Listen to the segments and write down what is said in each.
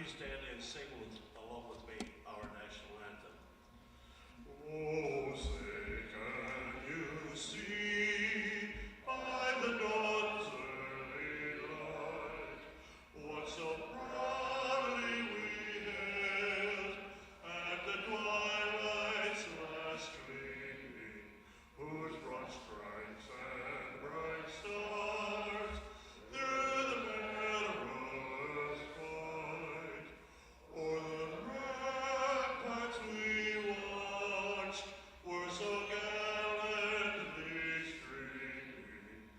please stand and sing along with me our national anthem? Oh, say can you see by the dawn's early light what so proudly we hailed at the twilight's last gleaming, whose broad stripes and bright stars through the perilous fight o'er the ramparts we watched were so gallantly streaming,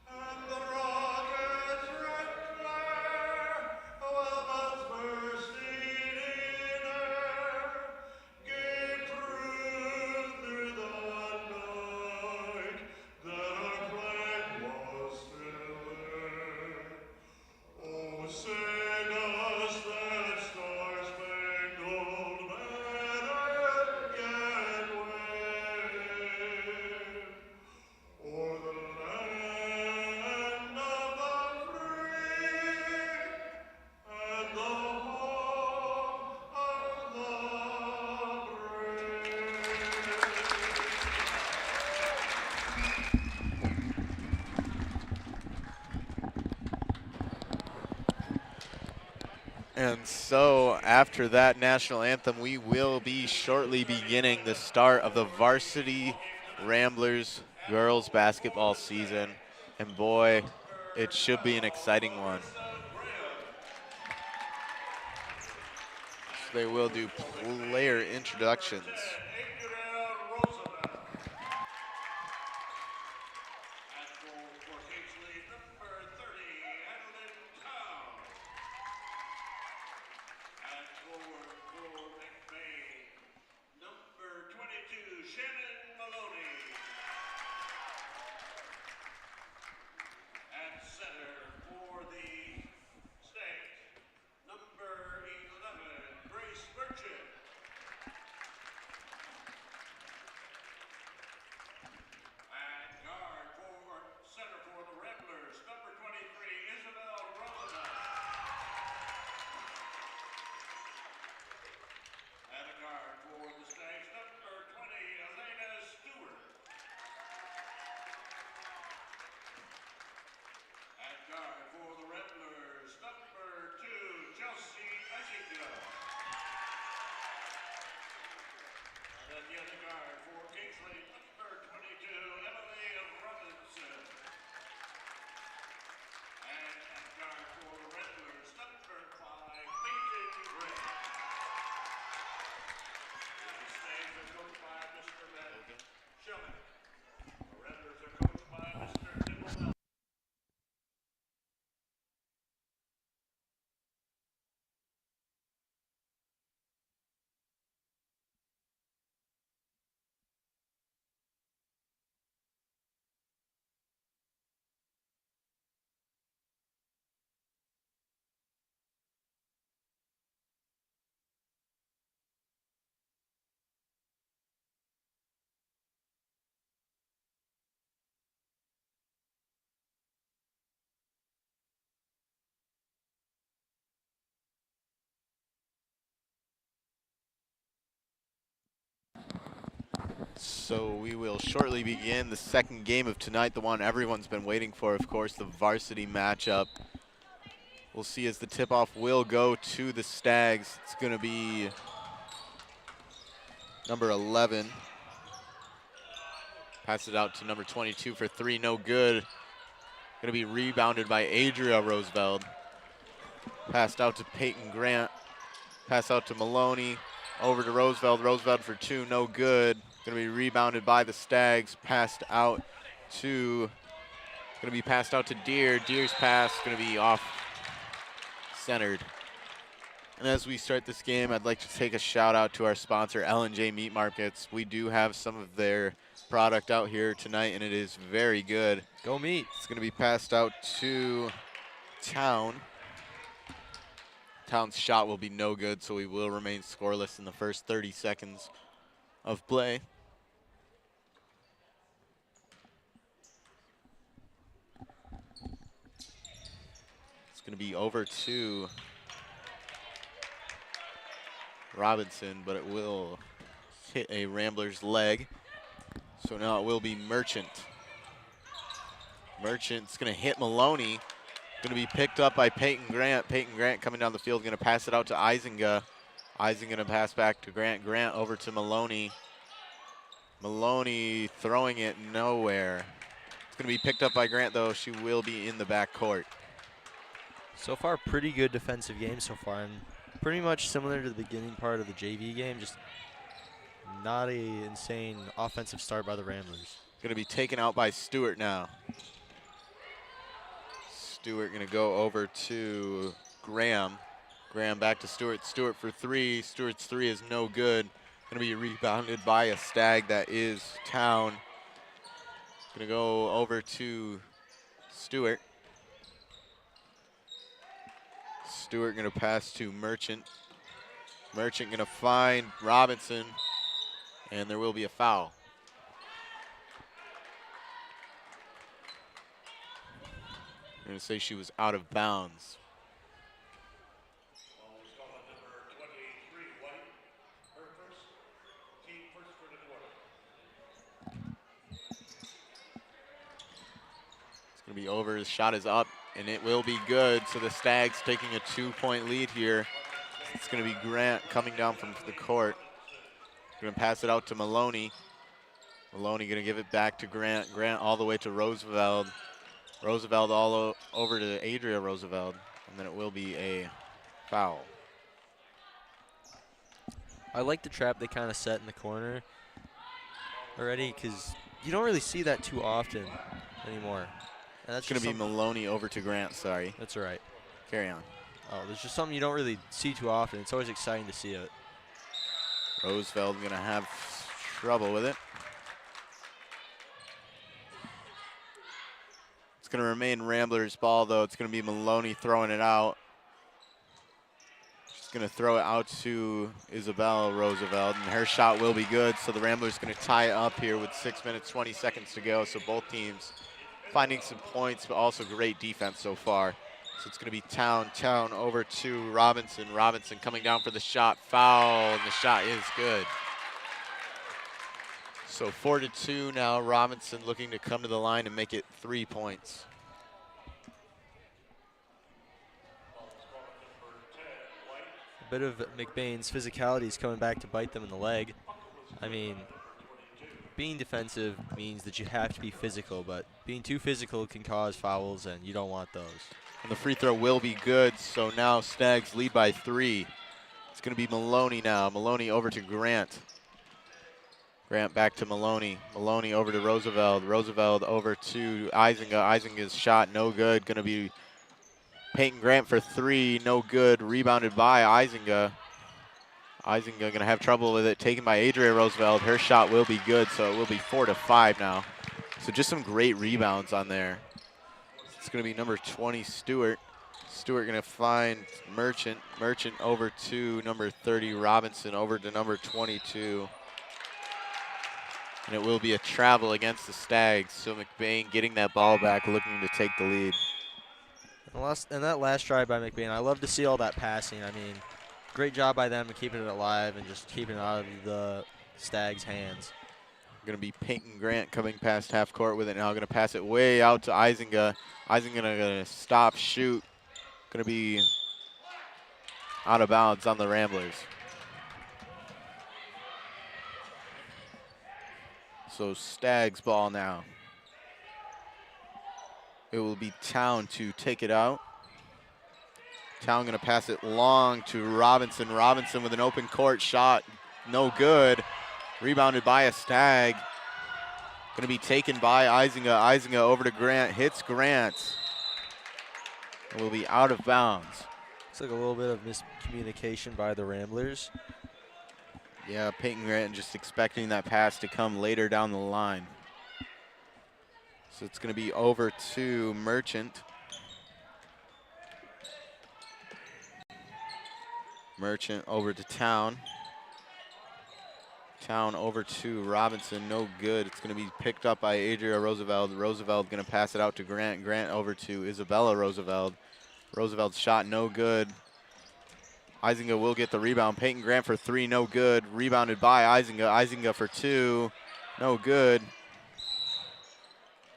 and the rocket's red glare, while bombs bursting in air, gave proof through the night that our flag was still there. Oh, sing us that star-spangled banner yet wave o'er the land of the free and the home of the brave. And so after that national anthem, we will be shortly beginning the start of the Varsity Ramblers girls basketball season. And boy, it should be an exciting one. So they will do player introductions. For Kingsley, number 30, and forward for McBain, number 22, Shannon Maloney. At center for the state, number 11, Grace Burchett. At guard for center for the Ramblers, number 23, Isabel Roosevelt. At a guard for the Stags, number 20, Elena Stewart. At guard for the Ramblers, number 2, Chelsea Essington. And at the other guard for Kingsley, number 22, Emily Robinson. And at guard for the Ramblers, number 5, Peyton Gray. The Stags are coached by Mr. Ben Shelley. The Ramblers are coached by Mr. Nicholas. So we will shortly begin the second game of tonight, the one everyone's been waiting for, of course, the varsity matchup. We'll see as the tip-off will go to the Stags. It's going to be number 11. Pass it out to number 22 for 3, no good. Going to be rebounded by Adria Roosevelt. Passed out to Peyton Grant. Pass out to Maloney. Over to Roosevelt. Roosevelt for 2, no good. Going to be rebounded by the Stags. Passed out to Deere. Deere's pass going to be off centered. And as we start this game, I'd like to take a shout out to our sponsor, L&J Meat Markets. We do have some of their product out here tonight, and it is very good. Go meat. It's going to be passed out to Town. Town's shot will be no good, so we will remain scoreless in the first 30 seconds of play. It's going to be over to Robinson, but it will hit a Rambler's leg. So now it will be Merchant. Merchant's going to hit Maloney. Going to be picked up by Peyton Grant. Peyton Grant coming down the field, going to pass it out to Izinga. Izinga going to pass back to Grant. Grant over to Maloney. Maloney throwing it nowhere. It's going to be picked up by Grant, though. She will be in the backcourt. So far, pretty good defensive game so far, and pretty much similar to the beginning part of the JV game, just not a insane offensive start by the Ramblers. Going to be taken out by Stewart now. Stewart going to go over to Graham. Graham back to Stewart. Stewart for three. Stewart's three is no good. Going to be rebounded by a Stag that is Town. Going to go over to Stewart. Stewart going to pass to Merchant. Merchant going to find Robinson, and there will be a foul. I'm going to say she was out of bounds. It's going to be over. The shot is up, and it will be good. So the Stags taking a 2-point lead here. It's going to be Grant coming down from the court. Going to pass it out to Maloney. Maloney going to give it back to Grant. Grant all the way to Roosevelt. Roosevelt all over to Adria Roosevelt, and then it will be a foul. I like the trap they kind of set in the corner already, because you don't really see that too often anymore. And that's going to be Maloney over to Grant, sorry. That's all right. Carry on. Oh, there's just something you don't really see too often. It's always exciting to see it. Roosevelt going to have trouble with it. It's going to remain Ramblers' ball, though. It's going to be Maloney throwing it out. She's going to throw it out to Isabel Roosevelt, and her shot will be good. So the Ramblers going to tie it up here with 6 minutes, 20 seconds to go. So both teams finding some points, but also great defense so far. So it's going to be Town over to Robinson. Robinson coming down for the shot, foul, and the shot is good. So 4-2 now. Robinson looking to come to the line and make it 3 points. A bit of McBain's physicality is coming back to bite them in the leg. I mean, being defensive means that you have to be physical, but being too physical can cause fouls, and you don't want those. And the free throw will be good, so now Stags lead by 3. It's going to be Maloney now. Maloney over to Grant. Grant back to Maloney. Maloney over to Roosevelt. Roosevelt over to Izinga. Izinga's shot no good. Going to be Peyton Grant for 3, no good. Rebounded by Izinga. Izinga going to have trouble with it. Taken by Adria Roosevelt. Her shot will be good, so it will be 4-5 now. So just some great rebounds on there. It's going to be number 20, Stewart. Stewart going to find Merchant. Merchant over to number 30, Robinson, over to number 22. And it will be a travel against the Stags. So McBain getting that ball back, looking to take the lead. And that last drive by McBain, I love to see all that passing. I mean, great job by them to keeping it alive and just keeping it out of the Stags' hands. Going to be Peyton Grant coming past half court with it now. Going to pass it way out to Izinga. Izinga going to stop, shoot. Going to be out of bounds on the Ramblers. So Stags ball now. It will be Town to take it out. Town going to pass it long to Robinson. Robinson with an open court shot. No good. Rebounded by a Stag. Going to be taken by Izinga. Izinga over to Grant. Hits Grant. It will be out of bounds. Looks like a little bit of miscommunication by the Ramblers. Yeah, Peyton Grant just expecting that pass to come later down the line. So it's going to be over to Merchant. Merchant over to Town. Town over to Robinson, no good. It's going to be picked up by Adria Roosevelt. Roosevelt going to pass it out to Grant. Grant over to Isabella Roosevelt. Roosevelt's shot no good. Isinga will get the rebound. Peyton Grant for 3, no good. Rebounded by Isinga. Isinga for 2, no good.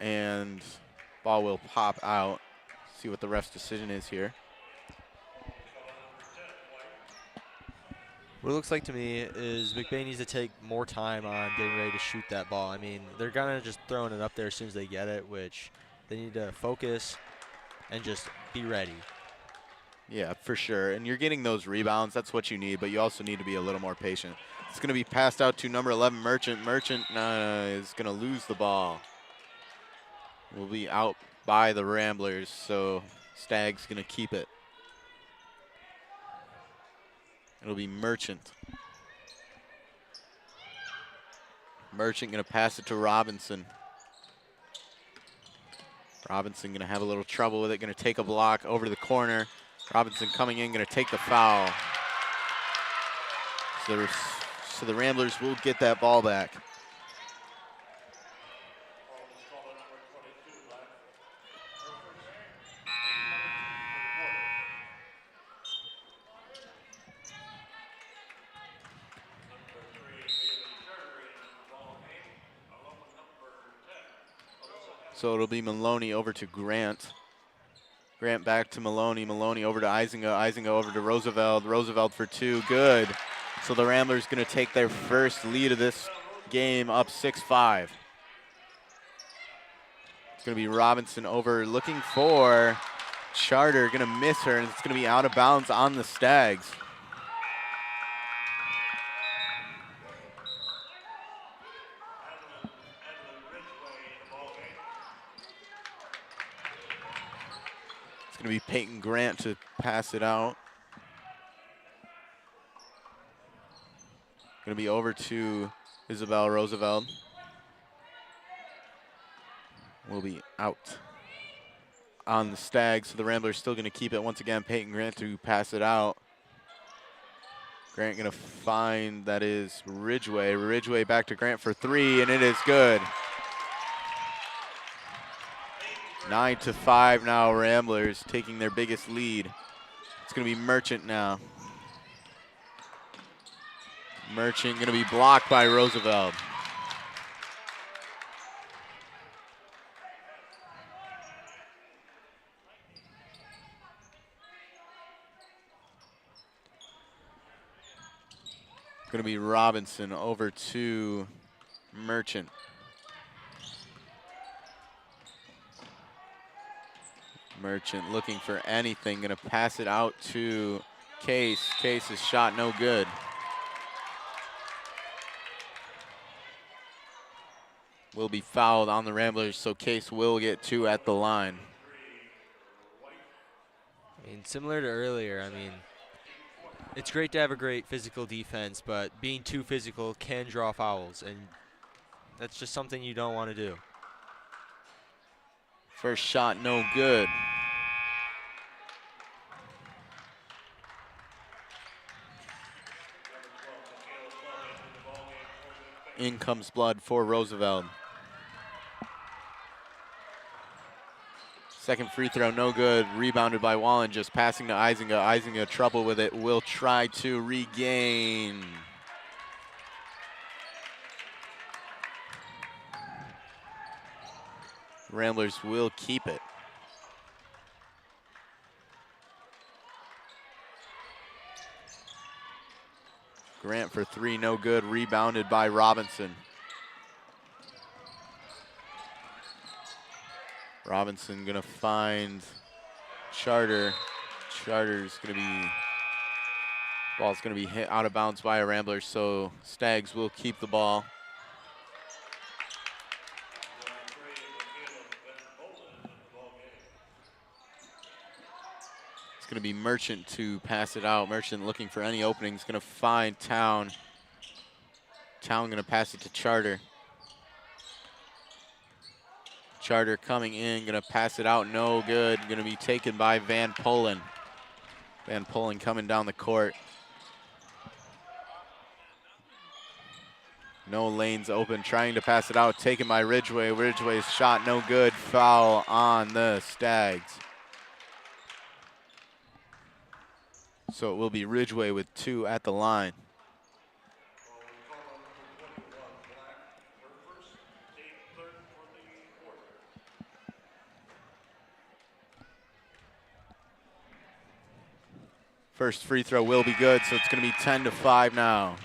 And ball will pop out. See what the ref's decision is here. What it looks like to me is McBain needs to take more time on getting ready to shoot that ball. I mean, they're kind of just throwing it up there as soon as they get it, which they need to focus and just be ready. Yeah, for sure. And you're getting those rebounds. That's what you need, but you also need to be a little more patient. It's going to be passed out to number 11, Merchant. Merchant is going to lose the ball. Will be out by the Ramblers, so Stag's going to keep it. It'll be Merchant. Merchant going to pass it to Robinson. Robinson going to have a little trouble with it. Going to take a block over to the corner. Robinson coming in, going to take the foul. So the Ramblers will get that ball back. So it'll be Maloney over to Grant. Grant back to Maloney. Maloney over to Isinga. Isinga over to Roosevelt. Roosevelt for 2. Good. So the Ramblers going to take their first lead of this game up 6-5. It's going to be Robinson over looking for Charter. Going to miss her, and it's going to be out of bounds on the Stags. It's going to be Peyton Grant to pass it out. Going to be over to Isabel Roosevelt. Will be out on the Stags. So the Ramblers still going to keep it. Once again, Peyton Grant to pass it out. Grant going to find, that is Ridgway. Ridgway back to Grant for 3, and it is good. 9-5 now, Ramblers taking their biggest lead. It's going to be Merchant now. Merchant going to be blocked by Roosevelt. Going to be Robinson over to Merchant. Merchant looking for anything, going to pass it out to Case. Case's shot no good. Will be fouled on the Ramblers, so Case will get 2 at the line. I mean, similar to earlier, I mean, it's great to have a great physical defense, but being too physical can draw fouls, and that's just something you don't want to do. First shot no good. In comes blood for Roosevelt. Second free throw, no good. Rebounded by Wallen, just passing to Isinga. Isinga trouble with it, will try to regain. Ramblers will keep it. Grant for 3, no good. Rebounded by Robinson. Robinson gonna find Charter. Charter's gonna be, ball's gonna be hit out of bounds by a Rambler, so Stags will keep the ball. It's gonna be Merchant to pass it out. Merchant looking for any openings, gonna find Town. Town gonna pass it to Charter. Charter coming in, gonna pass it out, no good. Gonna be taken by Van Polen. Van Polen coming down the court. No lanes open, trying to pass it out, taken by Ridgway. Ridgway's shot no good, foul on the Stags. So it will be Ridgway with 2 at the line. First free throw will be good, so it's going to be 10-5 now.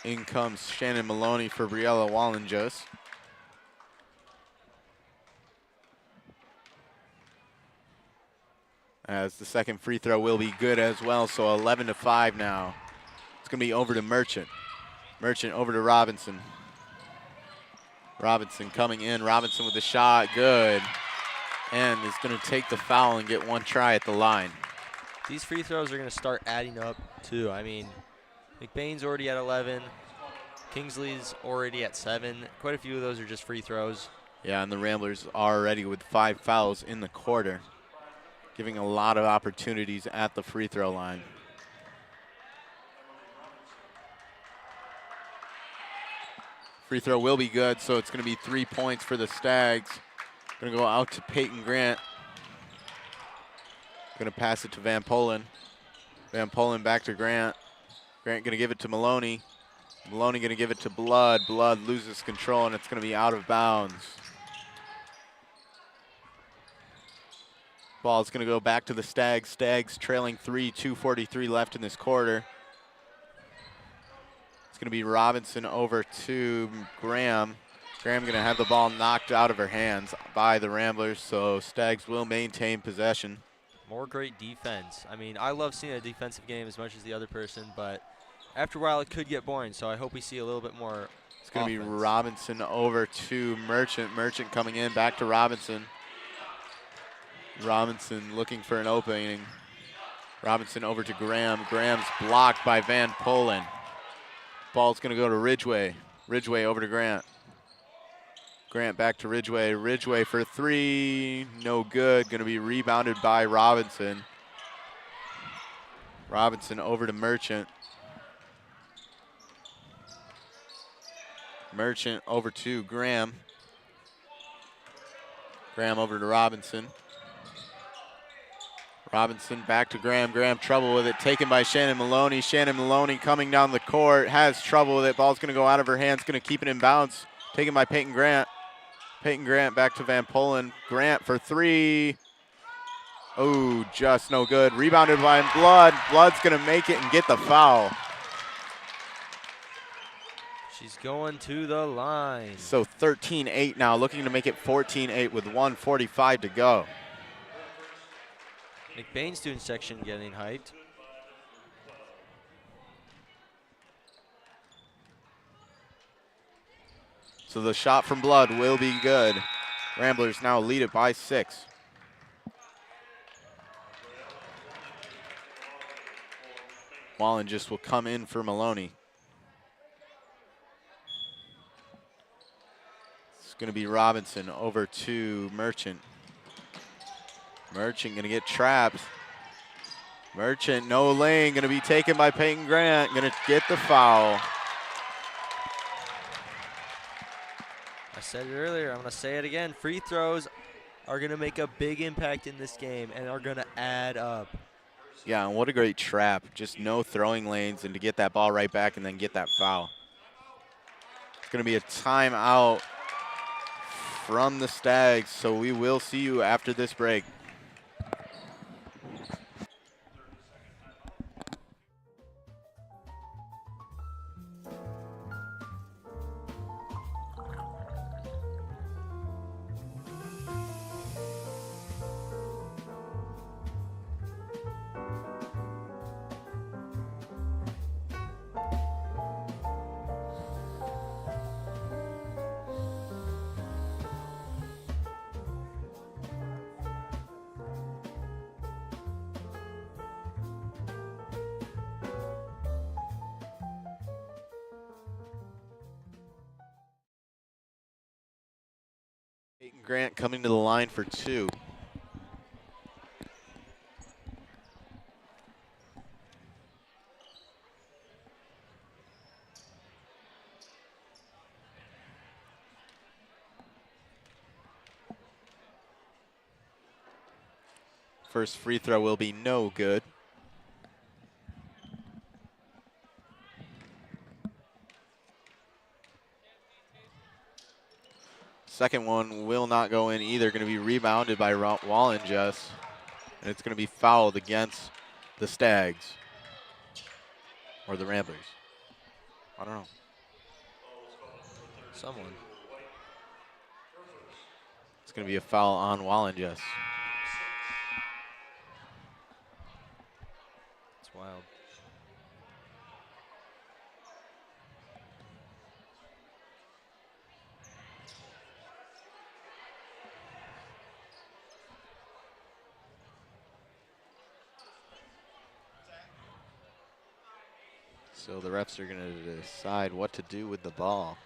In comes Shannon Maloney for Briella Wallenges. As the second free throw will be good as well, so 11-5 now. It's going to be over to Merchant. Merchant over to Robinson. Robinson coming in. Robinson with the shot, good. And is going to take the foul and get 1 try at the line. These free throws are going to start adding up too. I mean, McBain's already at 11. Kingsley's already at 7. Quite a few of those are just free throws. Yeah, and the Ramblers are already with 5 fouls in the quarter, giving a lot of opportunities at the free throw line. Free throw will be good, so it's going to be 3 points for the Stags. Going to go out to Peyton Grant. Going to pass it to Van Polen. Van Polen back to Grant. Grant going to give it to Maloney. Maloney going to give it to Blood. Blood loses control, and it's going to be out of bounds. Ball's going to go back to the Stags. Stags trailing 3, 2:43 left in this quarter. It's going to be Robinson over to Graham. Graham going to have the ball knocked out of her hands by the Ramblers, so Stags will maintain possession. More great defense. I mean, I love seeing a defensive game as much as the other person, but after a while it could get boring, so I hope we see a little bit more. It's going to be Robinson over to Merchant. Merchant coming in, back to Robinson. Robinson looking for an opening. Robinson over to Graham. Graham's blocked by Van Polen. Ball's going to go to Ridgway. Ridgway over to Grant. Grant back to Ridgway. Ridgway for 3, no good. Going to be rebounded by Robinson. Robinson over to Merchant. Merchant over to Graham. Graham over to Robinson. Robinson back to Graham. Graham trouble with it, taken by Shannon Maloney. Shannon Maloney coming down the court, has trouble with it. Ball's going to go out of her hands, going to keep it in bounds. Taken by Peyton Grant. Peyton Grant back to Van Polen. Grant for 3. Oh, just no good. Rebounded by Blood. Blood's going to make it and get the foul. She's going to the line. So 13-8 now, looking to make it 14-8 with 1:45 to go. McBain student section getting hyped. So the shot from Blood will be good. Ramblers now lead it by 6. Wallen just will come in for Maloney. It's going to be Robinson over to Merchant. Merchant going to get trapped. Merchant, no lane, going to be taken by Peyton Grant. Going to get the foul. I said it earlier, I'm going to say it again. Free throws are going to make a big impact in this game and are going to add up. Yeah, and what a great trap. Just no throwing lanes and to get that ball right back and then get that foul. It's going to be a timeout from the Stags, so we will see you after this break. Peyton Grant coming to the line for 2. First free throw will be no good. Second one will not go in either. Going to be rebounded by Wallenjess. And it's going to be fouled against the Stags. Or the Ramblers. I don't know. Someone. It's going to be a foul on Wallenjess. It's wild. So the refs are going to decide what to do with the ball.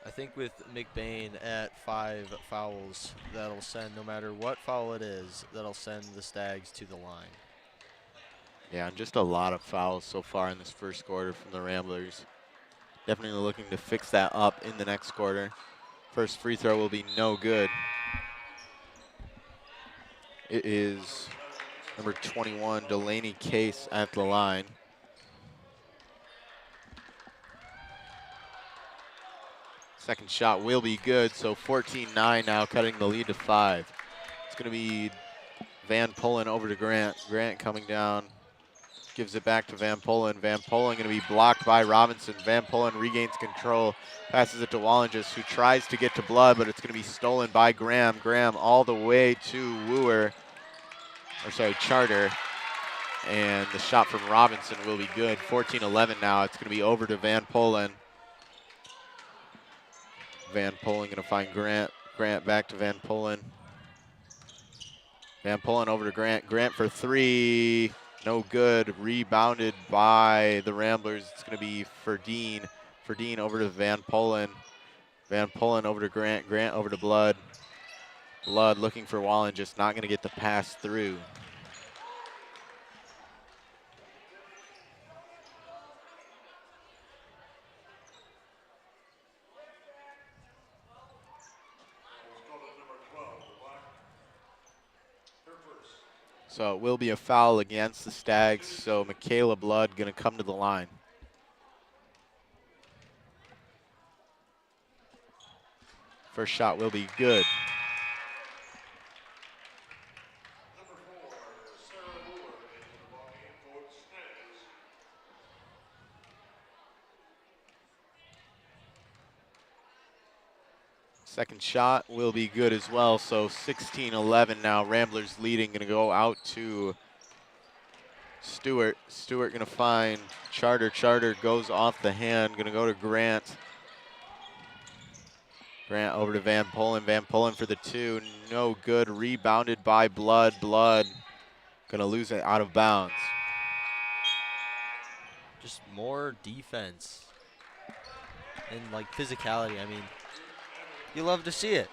I think with McBain at 5 fouls, that'll send, no matter what foul it is, that'll send the Stags to the line. Yeah, and just a lot of fouls so far in this first quarter from the Ramblers. Definitely looking to fix that up in the next quarter. First free throw will be no good. It is number 21, Delaney Case at the line. Second shot will be good, so 14-9 now, cutting the lead to 5. It's going to be Van Pullen over to Grant. Grant coming down, gives it back to Van Pullen. Van Pullen going to be blocked by Robinson. Van Pullen regains control, passes it to Wallenjess, who tries to get to Blood, but it's going to be stolen by Graham. Graham all the way to Charter. And the shot from Robinson will be good. 14-11 now. It's going to be over to Van Pullen. Van Pullen going to find Grant. Grant back to Van Pullen. Van Pullen over to Grant. Grant for 3. No good. Rebounded by the Ramblers. It's going to be Ferdine. Ferdine over to Van Pullen. Van Pullen over to Grant. Grant over to Blood. Blood looking for Wallen, just not going to get the pass through. So it will be a foul against the Stags, so Michaela Blood going to come to the line. First shot will be good. Second shot will be good as well, so 16-11 now. Ramblers leading, going to go out to Stewart. Stewart going to find Charter. Charter goes off the hand, going to go to Grant. Grant over to Van Pullen. Van Pullen for the 2, no good. Rebounded by Blood. Blood going to lose it out of bounds. Just more defense and like physicality. I mean, you love to see it.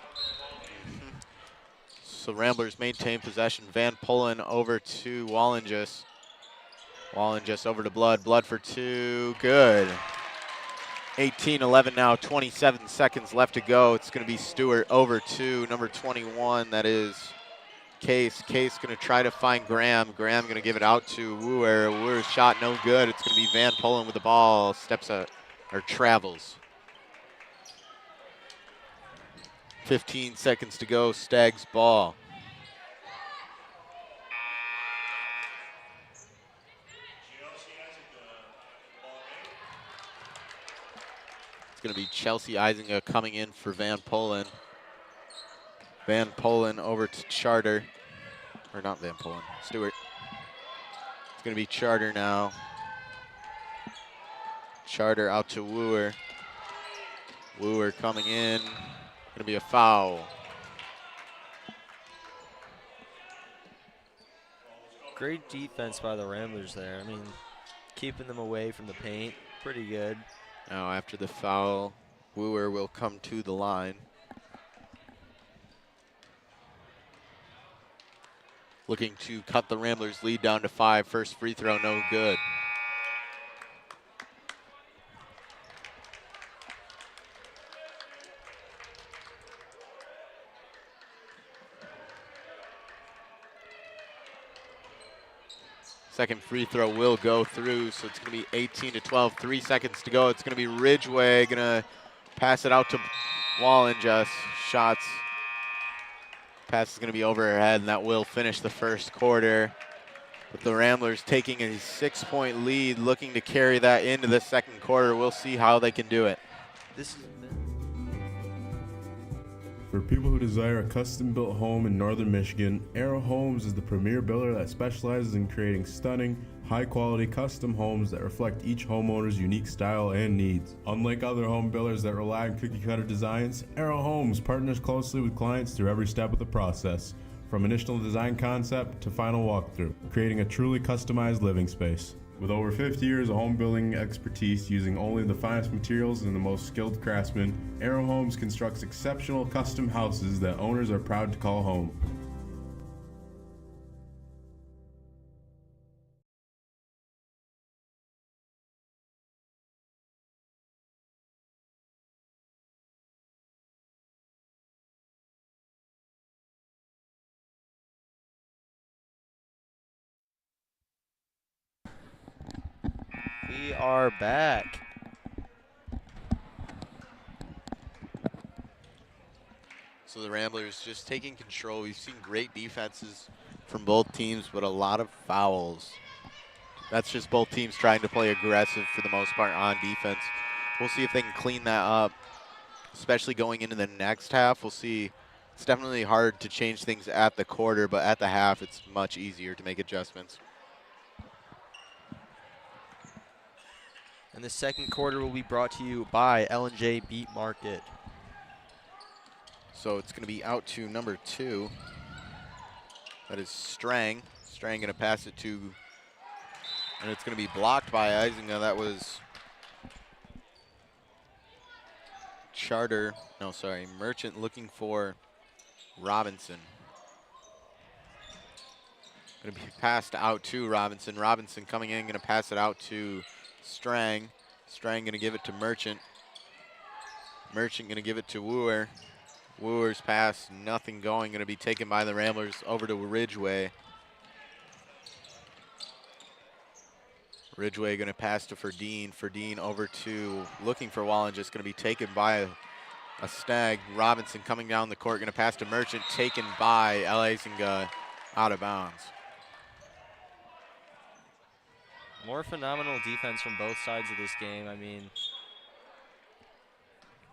So Ramblers maintain possession. Van Pullen over to Wallenjess. Wallenjess over to Blood. Blood for 2. Good. 18-11 now. 27 seconds left to go. It's going to be Stewart over to number 21. That is Case. Case going to try to find Graham. Graham going to give it out to Wooer. Wooer's shot no good. It's going to be Van Pullen with the ball. Steps out or travels. 15 seconds to go, Stags ball. It's going to be Chelsea Eisinga coming in for Van Pullen. Van Pullen over to Charter. Or not Van Pullen, Stewart. It's going to be Charter now. Charter out to Wooer. Wooer coming in. Going to be a foul. Great defense by the Ramblers there. I mean, keeping them away from the paint, pretty good. Now after the foul, Wooer will come to the line. Looking to cut the Ramblers' lead down to 5. First free throw, no good. Second free throw will go through, so it's going to be 18 to 12. 3 seconds to go. It's going to be Ridgeway going to pass it out to Wallen. Just shots. Pass is going to be over her head, and that will finish the first quarter. With the Ramblers taking a 6-point lead, looking to carry that into the second quarter. We'll see how they can do it. This is For people who desire a custom-built home in northern Michigan, Arrow Homes is the premier builder that specializes in creating stunning, high-quality custom homes that reflect each homeowner's unique style and needs. Unlike other home builders that rely on cookie-cutter designs, Arrow Homes partners closely with clients through every step of the process, from initial design concept to final walkthrough, creating a truly customized living space. With over 50 years of home building expertise using only the finest materials and the most skilled craftsmen, Arrow Homes constructs exceptional custom houses that owners are proud to call home. We are back. So the Ramblers just taking control. We've seen great defenses from both teams, but a lot of fouls. That's just both teams trying to play aggressive for the most part on defense. We'll see if they can clean that up, especially going into the next half. We'll see. It's definitely hard to change things at the quarter, but at the half, it's much easier to make adjustments. And the second quarter will be brought to you by L&J Beat Market. So it's going to be out to number 2. That is Strang. Strang going to pass it to, and it's going to be blocked by Eisinga. That was Merchant looking for Robinson. Going to be passed out to Robinson. Robinson coming in, going to pass it out to Strang. Strang going to give it to Merchant. Merchant going to give it to Wooer. Wooer's pass, nothing going, going to be taken by the Ramblers over to Ridgeway. Ridgeway going to pass to Ferdine. Ferdine over to, looking for Wallen, just going to be taken by a Stag. Robinson coming down the court, going to pass to Merchant, taken by Eisinga, out of bounds. More phenomenal defense from both sides of this game. I mean,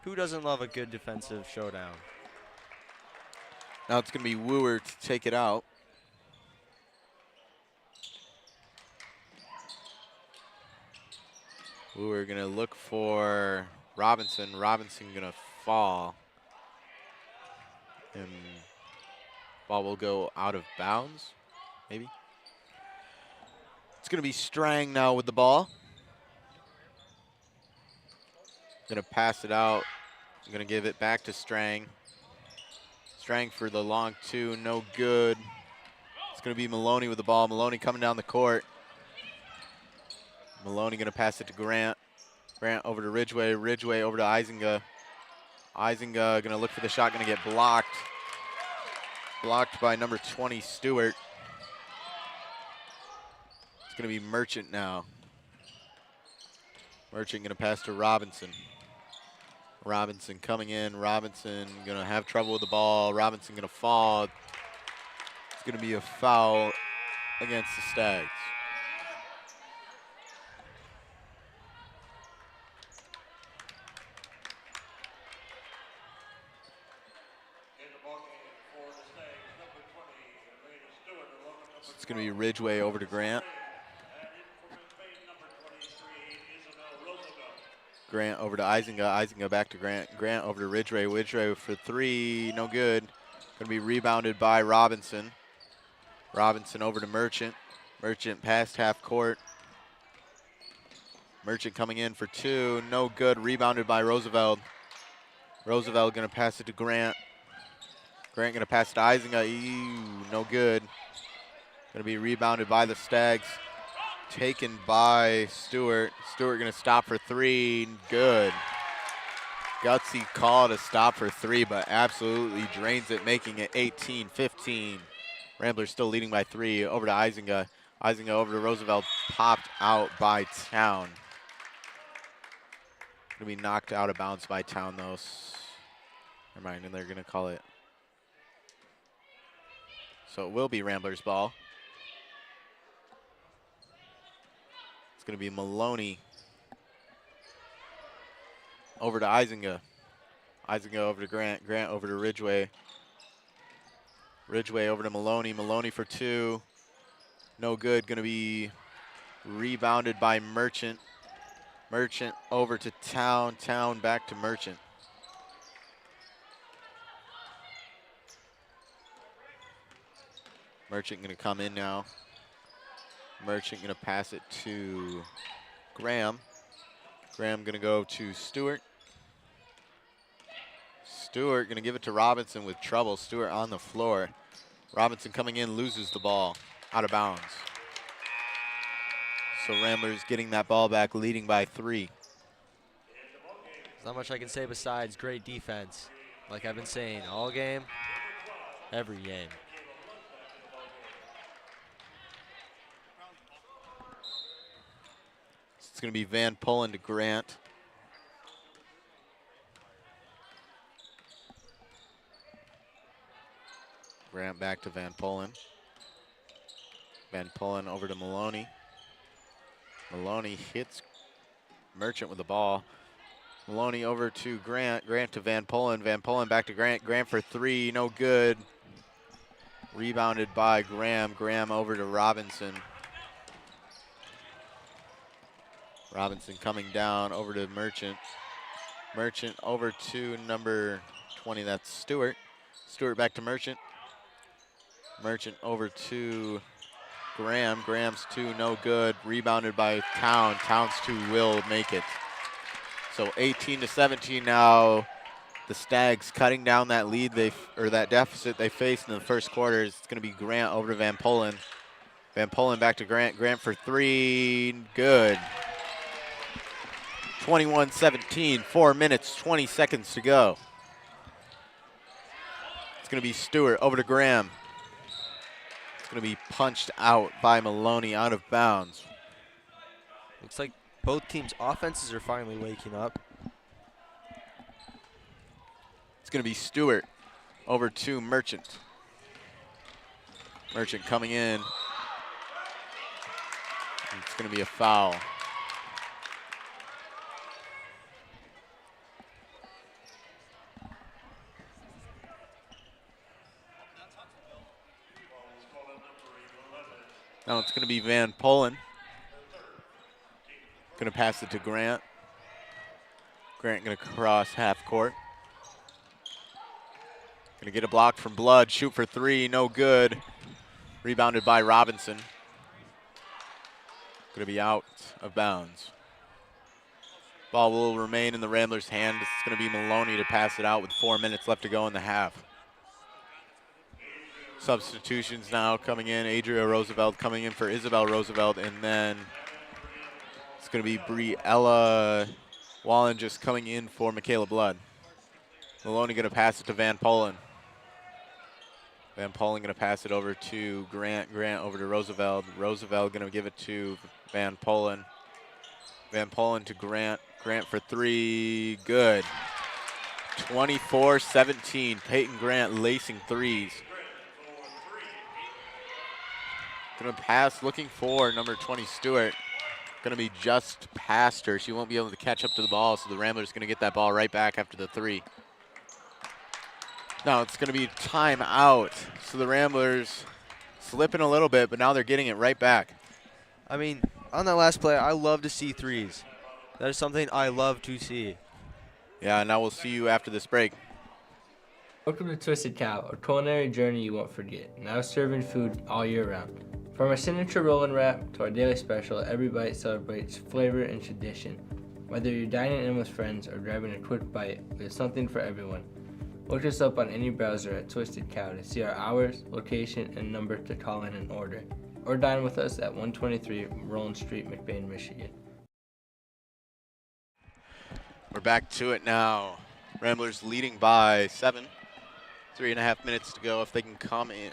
who doesn't love a good defensive showdown? Now it's going to be Wooer to take it out. Wooer going to look for Robinson. Robinson going to fall. And ball will go out of bounds, maybe. It's going to be Strang now with the ball. Going to pass it out. I'm going to give it back to Strang. Strang for the long 2, no good. It's going to be Maloney with the ball. Maloney coming down the court. Maloney going to pass it to Grant. Grant over to Ridgeway. Ridgeway over to Eisinga. Eisinga going to look for the shot, going to get blocked. Blocked by number 20, Stewart. It's going to be Merchant now. Merchant going to pass to Robinson. Robinson coming in. Robinson going to have trouble with the ball. Robinson going to fall. It's going to be a foul against the Stags. It's going to be Ridgeway over to Grant. Grant over to Eisinga. Eisinga back to Grant. Grant over to Ridgeway. Ridgeway for 3, no good. Going to be rebounded by Robinson. Robinson over to Merchant. Merchant past half court. Merchant coming in for 2, no good. Rebounded by Roosevelt. Roosevelt going to pass it to Grant. Grant going to pass it to Eisinga. Ew, no good. Going to be rebounded by the Stags. Taken by Stewart. Stewart going to stop for 3. Good. Gutsy call to stop for 3, but absolutely drains it, making it 18-15. Ramblers still leading by 3. Over to Eisinga. Isinga over to Roosevelt, popped out by Town. Gonna be knocked out of bounds by Town though. Never mind, and they're gonna call it. So it will be Ramblers ball. It's gonna be Maloney over to Isinga. Isinga over to Grant. Grant over to Ridgway. Ridgway over to Maloney. Maloney for two. No good. Going to be rebounded by Merchant. Merchant over to Town. Town back to Merchant. Merchant going to come in now. Merchant going to pass it to Graham. Graham going to go to Stewart. Stewart going to give it to Robinson with trouble. Stewart on the floor. Robinson coming in, loses the ball out of bounds. So Ramblers getting that ball back, leading by 3. There's not much I can say besides great defense. Like I've been saying all game, every game. It's going to be Van Pullen to Grant. Grant back to Van Pullen. Van Pullen over to Maloney. Maloney hits Merchant with the ball. Maloney over to Grant. Grant to Van Pullen. Van Pullen back to Grant. Grant for 3, no good. Rebounded by Graham. Graham over to Robinson. Robinson coming down over to Merchant. Merchant over to number 20, that's Stewart. Stewart back to Merchant. Merchant over to Graham. Graham's 2, no good. Rebounded by Town. Town's 2 will make it. So 18-17 now. The Stags cutting down that lead that deficit they faced in the first quarter. It's going to be Grant over to Van Pullen. Van Pullen back to Grant. Grant for 3, good. 21-17, 4 minutes, 20 seconds to go. It's going to be Stewart over to Graham. It's going to be punched out by Maloney out of bounds. Looks like both teams' offenses are finally waking up. It's going to be Stewart over to Merchant. Merchant coming in. It's going to be a foul. Now it's going to be Van Pullen. Going to pass it to Grant. Grant going to cross half court. Going to get a block from Blood. Shoot for 3, no good. Rebounded by Robinson. Going to be out of bounds. Ball will remain in the Ramblers' hand. It's going to be Maloney to pass it out with 4 minutes left to go in the half. Substitutions now coming in. Adria Roosevelt coming in for Isabel Roosevelt, and then it's going to be Briella Wallen just coming in for Michaela Blood. Maloney going to pass it to Van Pullen. Van Pullen going to pass it over to Grant. Grant over to Roosevelt. Roosevelt going to give it to Van Pullen. Van Pullen to Grant. Grant for 3, good. 24-17, Peyton Grant lacing threes. Going to pass, looking for number 20, Stewart. Going to be just past her. She won't be able to catch up to the ball, so the Ramblers going to get that ball right back after the 3. Now it's going to be timeout. So the Ramblers slipping a little bit, but now they're getting it right back. I mean, on that last play, I love to see threes. That is something I love to see. Yeah, now we'll see you after this break. Welcome to Twisted Cow, a culinary journey you won't forget. Now serving food all year round. From our signature roll and wrap to our daily special, every bite celebrates flavor and tradition. Whether you're dining in with friends or grabbing a quick bite, we have something for everyone. Look us up on any browser at Twisted Cow to see our hours, location, and number to call in and order. Or dine with us at 123 Roland Street, McBain, Michigan. We're back to it now. Ramblers leading by 7. 3.5 minutes to go. If they can come in,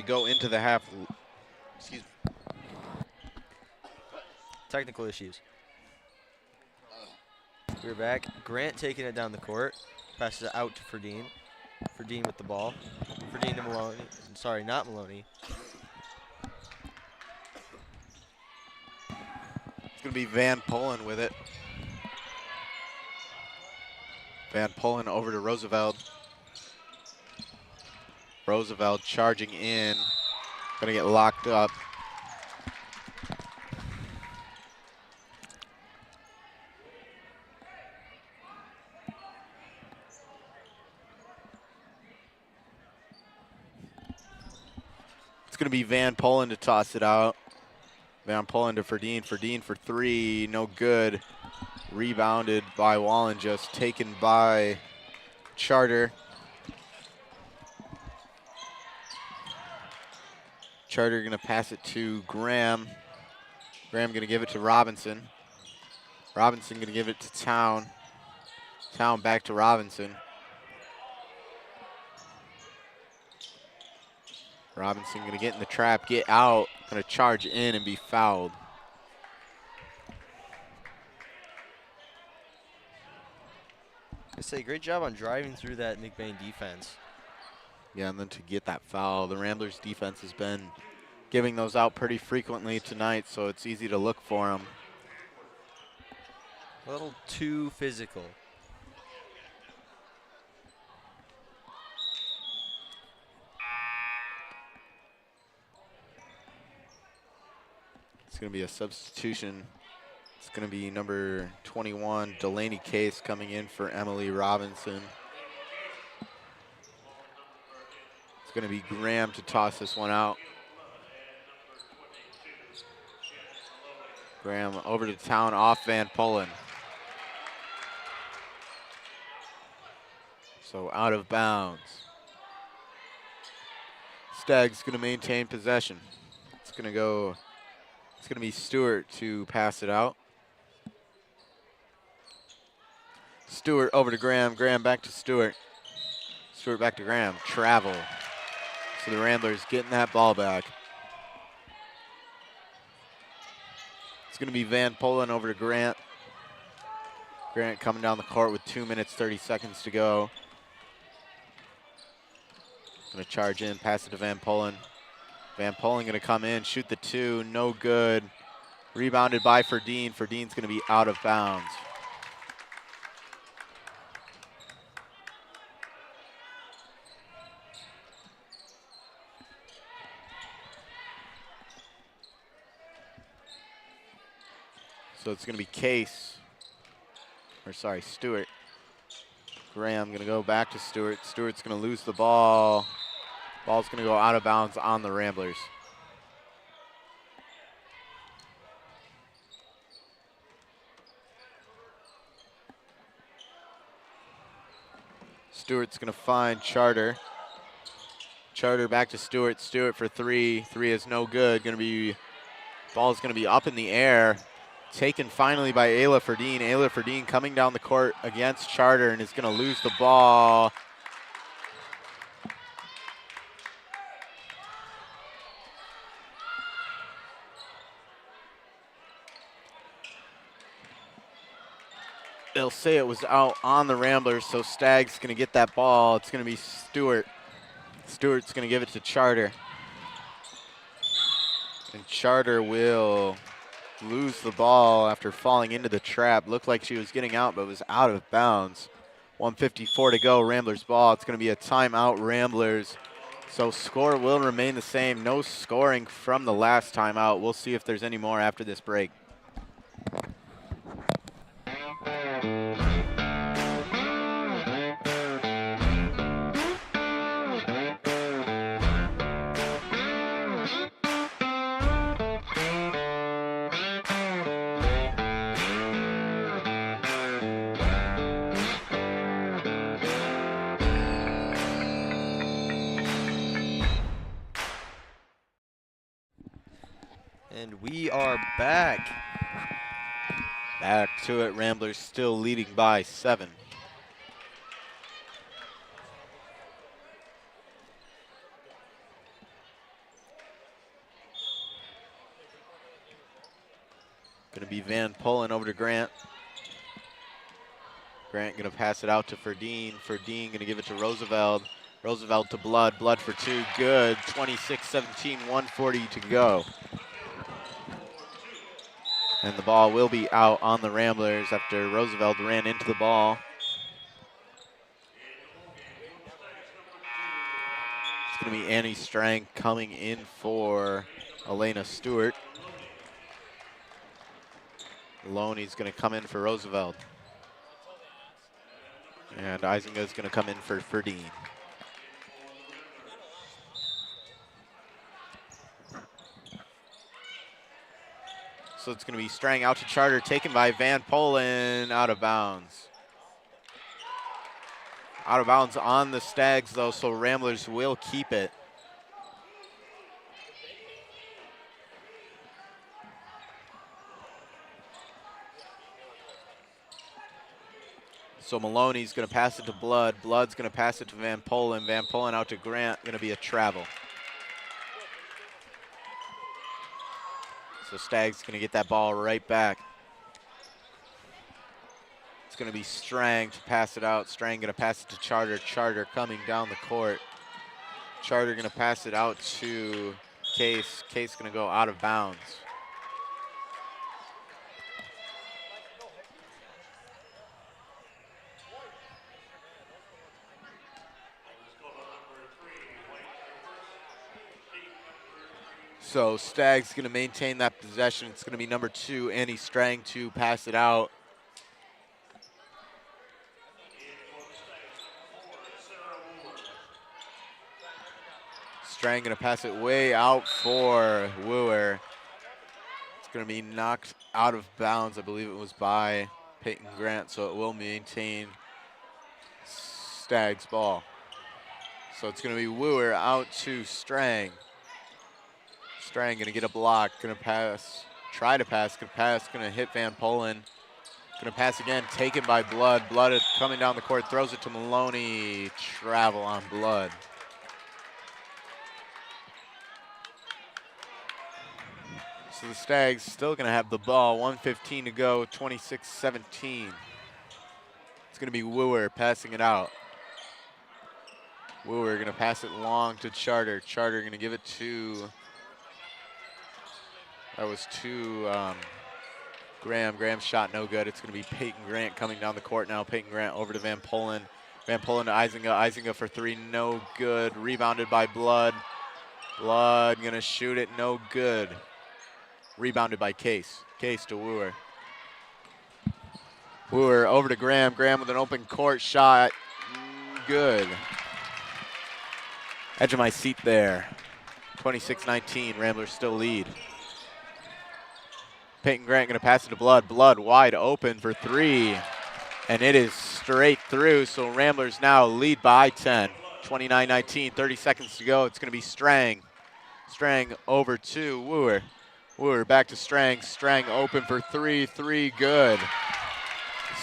go into the half Excuse me. Technical issues. We're back. Grant taking it down the court. Passes it out to Ferdine. Ferdine with the ball. Ferdine to Maloney. Sorry, not Maloney. It's going to be Van Polen with it. Van Polen over to Roosevelt. Roosevelt charging in. Going to get locked up. It's going to be Van Polen to toss it out. Van Polen to Ferdine. Ferdine for three. No good. Rebounded by Wallen, just taken by Charter. Charter going to pass it to Graham. Graham going to give it to Robinson. Robinson going to give it to Town. Town back to Robinson. Robinson going to get in the trap, get out, going to charge in and be fouled. I say, great job on driving through that McBain defense. Yeah, and then to get that foul. The Ramblers defense has been giving those out pretty frequently tonight, so it's easy to look for them. A little too physical. It's going to be a substitution. It's going to be number 21, Delaney Case, coming in for Emily Robinson. It's going to be Graham to toss this one out. Graham over to Town, off Van Polen. So out of bounds. Staggs going to maintain possession. It's going to be Stewart to pass it out. Stewart over to Graham. Graham back to Stewart. Stewart back to Graham. Travel. So the Ramblers getting that ball back. It's going to be Van Polen over to Grant. Grant coming down the court with 2 minutes, 30 seconds to go. Going to charge in, pass it to Van Polen. Van Polen going to come in, shoot the two, no good. Rebounded by Ferdine. Ferdine's going to be out of bounds. So it's going to be Stewart. Graham going to go back to Stewart. Stewart's going to lose the ball. Ball's going to go out of bounds on the Ramblers. Stewart's going to find Charter. Charter back to Stewart. Stewart for three. Three is no good. Ball's going to be up in the air. Taken finally by Ayla Ferdine. Ayla Ferdine coming down the court against Charter and is going to lose the ball. They'll say it was out on the Ramblers, so Staggs going to get that ball. It's going to be Stewart. Stewart's going to give it to Charter. And Charter will lose the ball after falling into the trap. Looked like she was getting out, but was out of bounds. 1:54 to go, Ramblers ball. It's going to be a timeout, Ramblers. So score will remain the same. No scoring from the last timeout. We'll see if there's any more after this break. And we are back. Back to it. Ramblers still leading by 7. Gonna be Van Pullen over to Grant. Grant gonna pass it out to Ferdine. Ferdine gonna give it to Roosevelt. Roosevelt to Blood. Blood for two. Good. 26-17, 1:40 to go. And the ball will be out on the Ramblers after Roosevelt ran into the ball. It's going to be Annie Strang coming in for Elena Stewart. Loney's going to come in for Roosevelt. And Isinga's going to come in for Ferdine. So it's going to be Strang out to Charter, taken by Van Polen, out of bounds. Out of bounds on the Stags, though, so Ramblers will keep it. So Maloney's going to pass it to Blood. Blood's going to pass it to Van Polen. Van Polen out to Grant, going to be a travel. So Stags going to get that ball right back. It's going to be Strang to pass it out. Strang going to pass it to Charter. Charter coming down the court. Charter going to pass it out to Case. Case going to go out of bounds. So Stags going to maintain that possession. It's going to be number 2, Annie Strang, to pass it out. Strang going to pass it way out for Wooer. It's going to be knocked out of bounds. I believe it was by Peyton Grant, so it will maintain Stags ball. So it's going to be Wooer out to Strang. Strang going to get a block, going to pass, try to pass, going to hit Van Polen. Going to pass again, taken by Blood. Blood is coming down the court, throws it to Maloney. Travel on Blood. So the Stags still going to have the ball. 1:15 to go, 26-17. It's going to be Wooer passing it out. Wooer going to pass it long to Charter. Charter going to give it to... That was to Graham. Graham's shot no good. It's going to be Peyton Grant coming down the court now. Peyton Grant over to Van Polen. Van Polen to Isinga. Isinga for 3, no good. Rebounded by Blood. Blood going to shoot it, no good. Rebounded by Case. Case to Wooer. Wooer over to Graham. Graham with an open court shot. Good. Edge of my seat there. 26-19. Ramblers still lead. Peyton Grant going to pass it to Blood. Blood wide open for 3. And it is straight through. So Ramblers now lead by 10. 29-19. 30 seconds to go. It's going to be Strang. Strang over to Wooer. Wooer back to Strang. Strang open for 3. 3 good.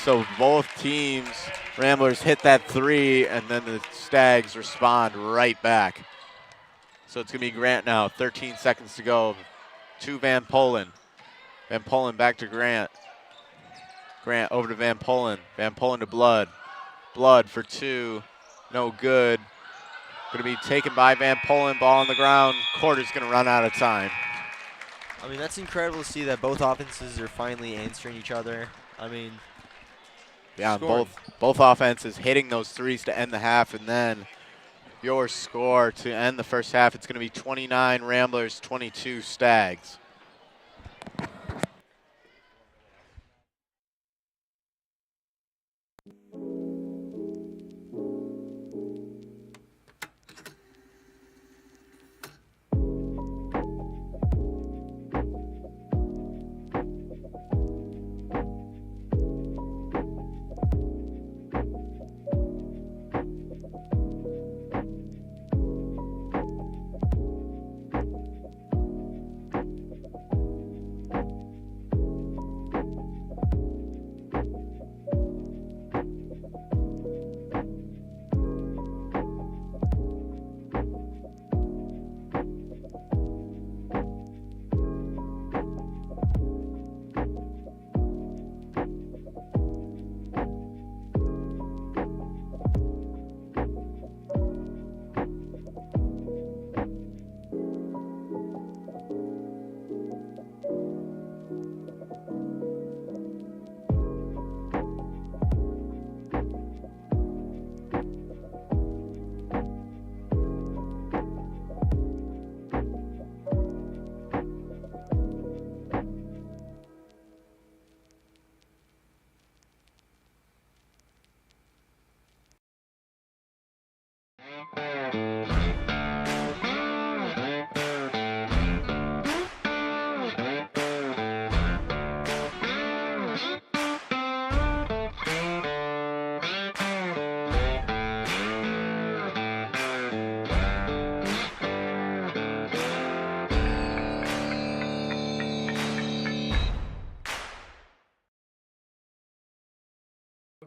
So both teams, Ramblers hit that 3, and then the Stags respond right back. So it's going to be Grant now. 13 seconds to go. To Van Polen. Van Polen back to Grant. Grant over to Van Polen. Van Polen to Blood. Blood for 2. No good. Going to be taken by Van Polen. Ball on the ground. Quarter's going to run out of time. I mean, that's incredible to see that both offenses are finally answering each other. I mean, yeah, scoring. both offenses hitting those 3s to end the half, and then your score to end the first half. It's going to be 29 Ramblers, 22 Stags.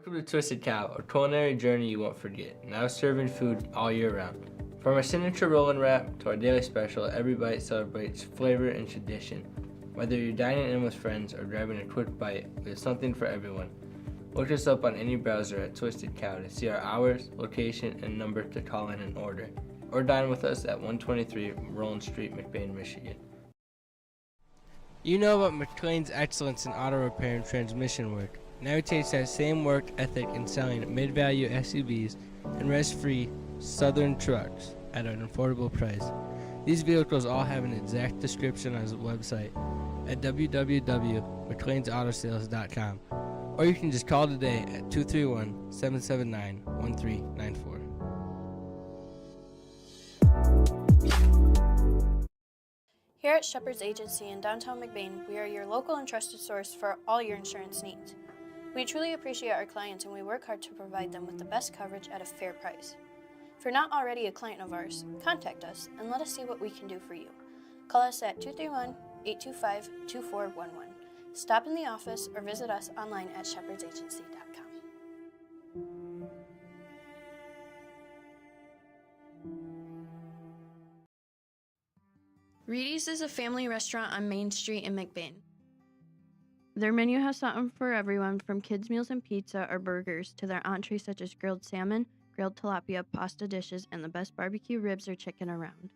Welcome to Twisted Cow, a culinary journey you won't forget. Now serving food all year round. From our signature roll and wrap to our daily special, every bite celebrates flavor and tradition. Whether you're dining in with friends or grabbing a quick bite, we have something for everyone. Look us up on any browser at Twisted Cow to see our hours, location, and number to call in and order. Or dine with us at 123 Roland Street, McBain, Michigan. You know about McLain's excellence in auto repair and transmission work. Now he takes that same work ethic in selling mid-value SUVs and rest-free Southern trucks at an affordable price. These vehicles all have an exact description on his website at www.mclainsAutosales.com, or you can just call today at 231-779-1394. Here at Shepherd's Agency in downtown McBain, we are your local and trusted source for all your insurance needs. We truly appreciate our clients and we work hard to provide them with the best coverage at a fair price. If you're not already a client of ours, contact us and let us see what we can do for you. Call us at 231-825-2411. Stop in the office or visit us online at shepherdsagency.com. Reedy's is a family restaurant on Main Street in McBain. Their menu has something for everyone from kids' meals and pizza or burgers to their entrees such as grilled salmon, grilled tilapia, pasta dishes, and the best barbecue ribs or chicken around.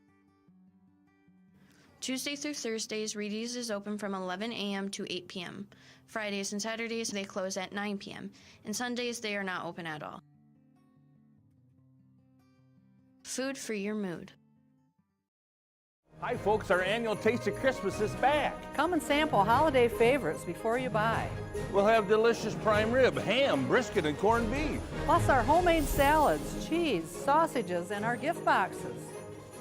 Tuesday through Thursdays, Reedy's is open from 11 a.m. to 8 p.m. Fridays and Saturdays, they close at 9 p.m. And Sundays, they are not open at all. Food for your mood. Hi folks, our annual Taste of Christmas is back. Come and sample holiday favorites before you buy. We'll have delicious prime rib, ham, brisket, and corned beef. Plus our homemade salads, cheese, sausages, and our gift boxes.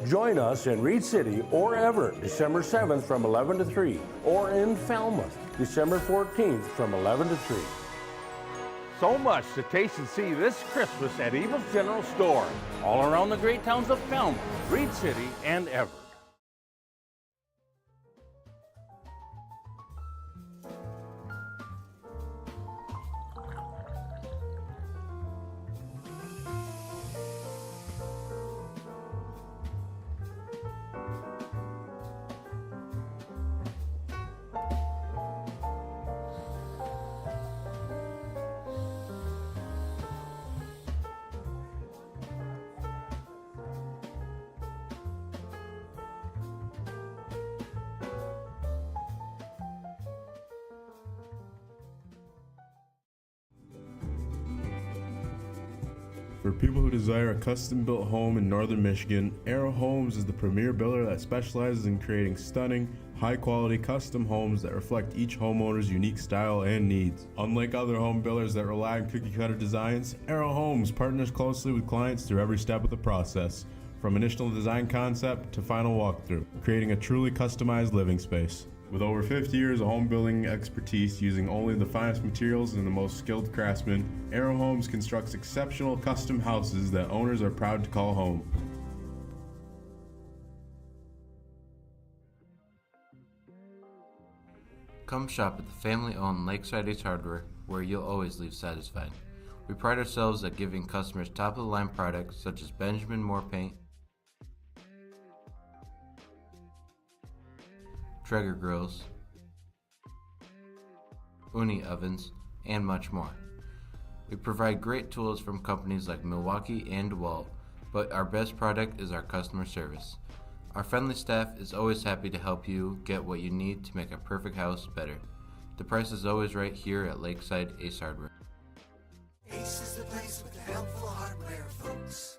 Join us in Reed City or Everett, December 7th from 11 to 3, or in Falmouth, December 14th from 11 to 3. So much to taste and see this Christmas at Evil's General Store, all around the great towns of Falmouth, Reed City, and Everett. For people who desire a custom-built home in northern Michigan, Arrow Homes is the premier builder that specializes in creating stunning, high-quality custom homes that reflect each homeowner's unique style and needs. Unlike other home builders that rely on cookie-cutter designs, Arrow Homes partners closely with clients through every step of the process, from initial design concept to final walkthrough, creating a truly customized living space. With over 50 years of home building expertise using only the finest materials and the most skilled craftsmen, Arrow Homes constructs exceptional custom houses that owners are proud to call home. Come shop at the family-owned Lakeside Ace Hardware, where you'll always leave satisfied. We pride ourselves at giving customers top-of-the-line products such as Benjamin Moore paint, Traeger grills, Uni ovens, and much more. We provide great tools from companies like Milwaukee and DeWalt, but our best product is our customer service. Our friendly staff is always happy to help you get what you need to make a perfect house better. The price is always right here at Lakeside Ace Hardware. Ace is the place with the helpful hardware, folks.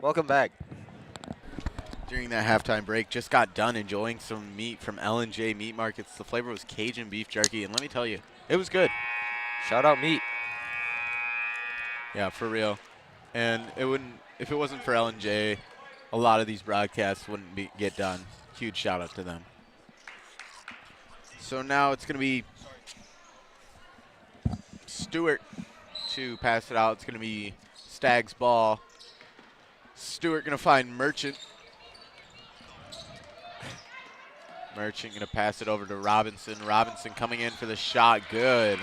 Welcome back. During that halftime break, just got done enjoying some meat from L&J Meat Markets. The flavor was Cajun beef jerky, and let me tell you, it was good. Shout out meat. Yeah, for real. And it wouldn't, if it wasn't for L&J, a lot of these broadcasts wouldn't get done. Huge shout out to them. So now it's going to be Stewart to pass it out. It's going to be Stag's ball. Stewart going to find Merchant. Merchant going to pass it over to Robinson. Robinson coming in for the shot. Good.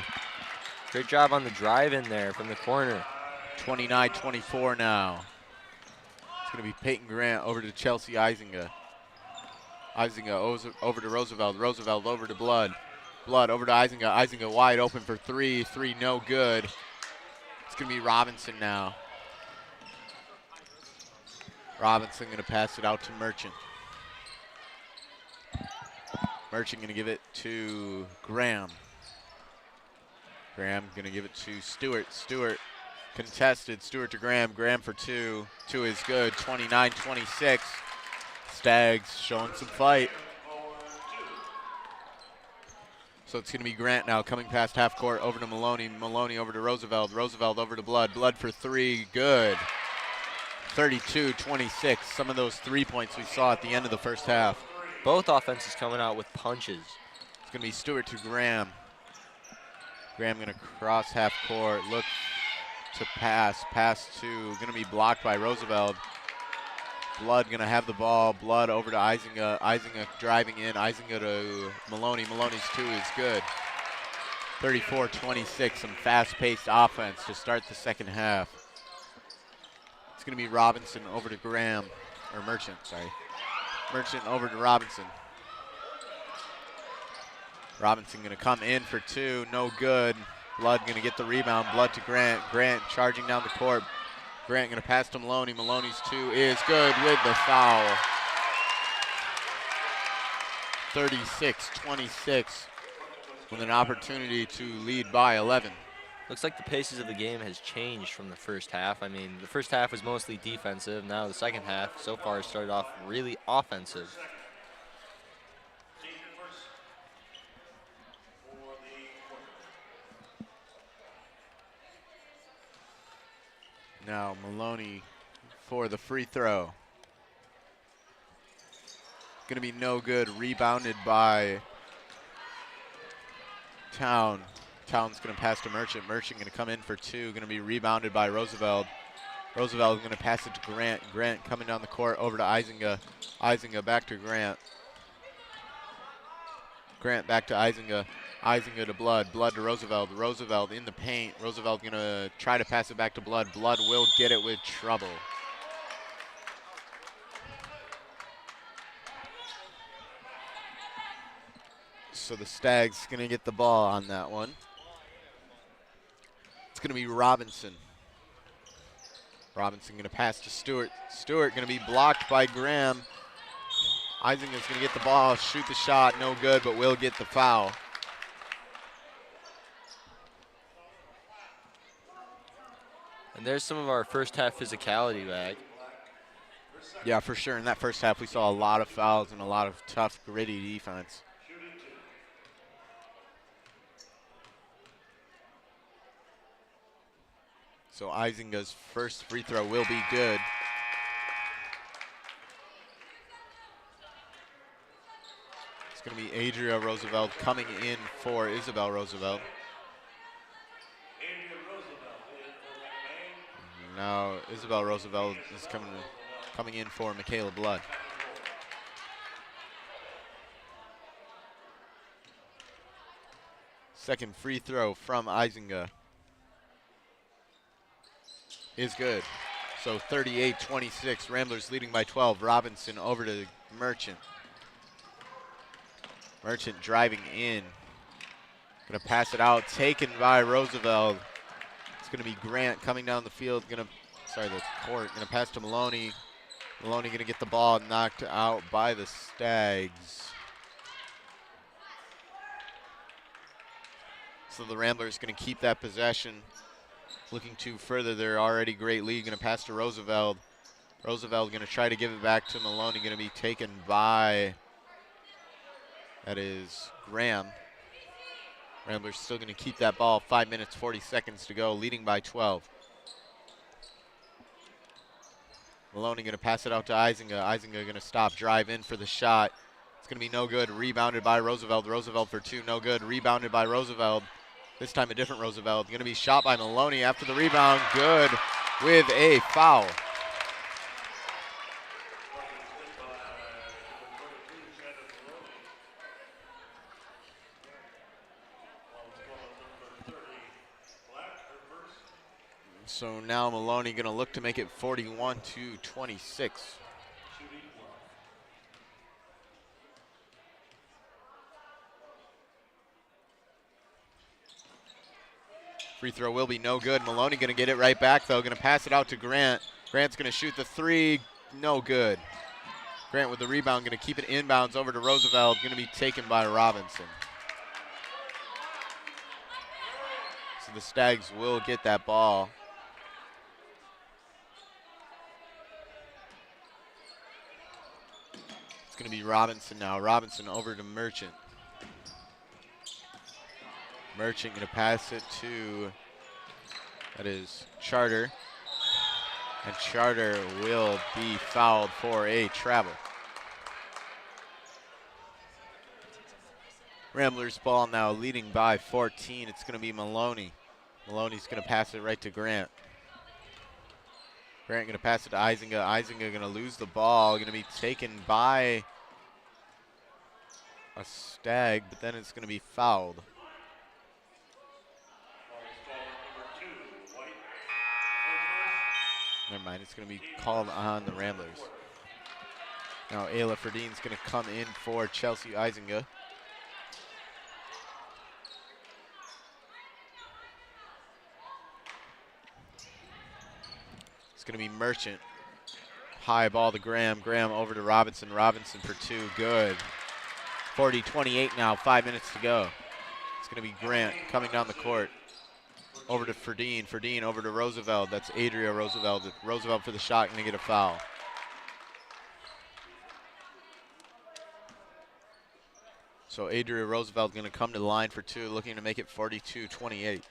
Great job on the drive in there from the corner. 29-24 now. It's going to be Peyton Grant over to Chelsea Isinga. Isinga over to Roosevelt. Roosevelt over to Blood. Blood over to Isinga. Isinga wide open for three. Three no good. It's going to be Robinson now. Robinson going to pass it out to Merchant. Merchant going to give it to Graham. Graham going to give it to Stewart. Stewart contested. Stewart to Graham. Graham for two. Two is good. 29-26. Stags showing some fight. So it's going to be Grant now coming past half court over to Maloney. Maloney over to Roosevelt. Roosevelt over to Blood. Blood for three. Good. 32-26. Some of those 3 points we saw at the end of the first half. Both offenses coming out with punches. It's going to be Stewart to Graham. Graham going to cross half court. Look to pass. Pass to, going to be blocked by Roosevelt. Blood going to have the ball. Blood over to Isinga. Isinga driving in. Isinga to Maloney. Maloney's two is good. 34-26. Some fast-paced offense to start the second half. It's going to be Robinson over to Graham. Or Merchant, sorry. Merchant over to Robinson. Robinson going to come in for two. No good. Blood going to get the rebound. Blood to Grant. Grant charging down the court. Grant going to pass to Maloney. Maloney's two is good with the foul. 36-26 with an opportunity to lead by 11. Looks like the paces of the game has changed from the first half. I mean, the first half was mostly defensive. Now the second half so far started off really offensive. Now Maloney for the free throw. Going to be no good. Rebounded by Town. Town's going to pass to Merchant. Merchant going to come in for two. Going to be rebounded by Roosevelt. Roosevelt going to pass it to Grant. Grant coming down the court over to Isinga. Isinga back to Grant. Grant back to Isinga. Isinga to Blood. Blood to Roosevelt. Roosevelt in the paint. Roosevelt going to try to pass it back to Blood. Blood will get it with trouble. So the Stags going to get the ball on that one. It's going to be Robinson. Robinson going to pass to Stewart. Stewart going to be blocked by Graham. Isinga's going to get the ball, shoot the shot, no good, but will get the foul. And there's some of our first half physicality back. Yeah, for sure. In that first half, we saw a lot of fouls and a lot of tough, gritty defense. So Isinga's first free throw will be good. It's going to be Adria Roosevelt coming in for Isabel Roosevelt. Now Isabel Roosevelt is coming in for Michaela Blood. Second free throw from Isinga is good. So 38-26, Ramblers leading by 12. Robinson over to Merchant. Merchant driving in. Gonna pass it out, taken by Roosevelt. It's gonna be Grant coming down the field, the court. Gonna pass to Maloney. Maloney gonna get the ball knocked out by the Stags. So the Ramblers gonna keep that possession. Looking to further their already great lead. Going to pass to Roosevelt. Roosevelt going to try to give it back to Maloney, going to be taken by, that is Graham. Ramblers still going to keep that ball. 5 minutes, 40 seconds to go, leading by 12. Maloney going to pass it out to Isinga. Isinga going to stop, drive in for the shot. It's going to be no good. Rebounded by Roosevelt. Roosevelt for two, no good. Rebounded by Roosevelt. This time a different Roosevelt. Going to be shot by Maloney after the rebound. Good with a foul. So now Maloney going to look to make it 41-26. Free throw will be no good. Maloney going to get it right back, though. Going to pass it out to Grant. Grant's going to shoot the three. No good. Grant with the rebound. Going to keep it inbounds over to Roosevelt. Going to be taken by Robinson. So the Stags will get that ball. It's going to be Robinson now. Robinson over to Merchant. Merchant going to pass it to, that is Charter. And Charter will be fouled for a travel. Ramblers ball now leading by 14. It's going to be Maloney. Maloney's going to pass it right to Grant. Grant going to pass it to Isinga. Isinga going to lose the ball. Going to be taken by a Stag, but then it's going to be fouled. Never mind, it's going to be called on the Ramblers. Now Ayla Ferdine's going to come in for Chelsea Isinga. It's going to be Merchant. High ball to Graham. Graham over to Robinson. Robinson for two. Good. 40-28 now. 5 minutes to go. It's going to be Grant coming down the court. Over to Ferdine. Ferdine over to Roosevelt. That's Adria Roosevelt. Roosevelt for the shot. Going to get a foul. So Adria Roosevelt going to come to the line for two, looking to make it 42-28.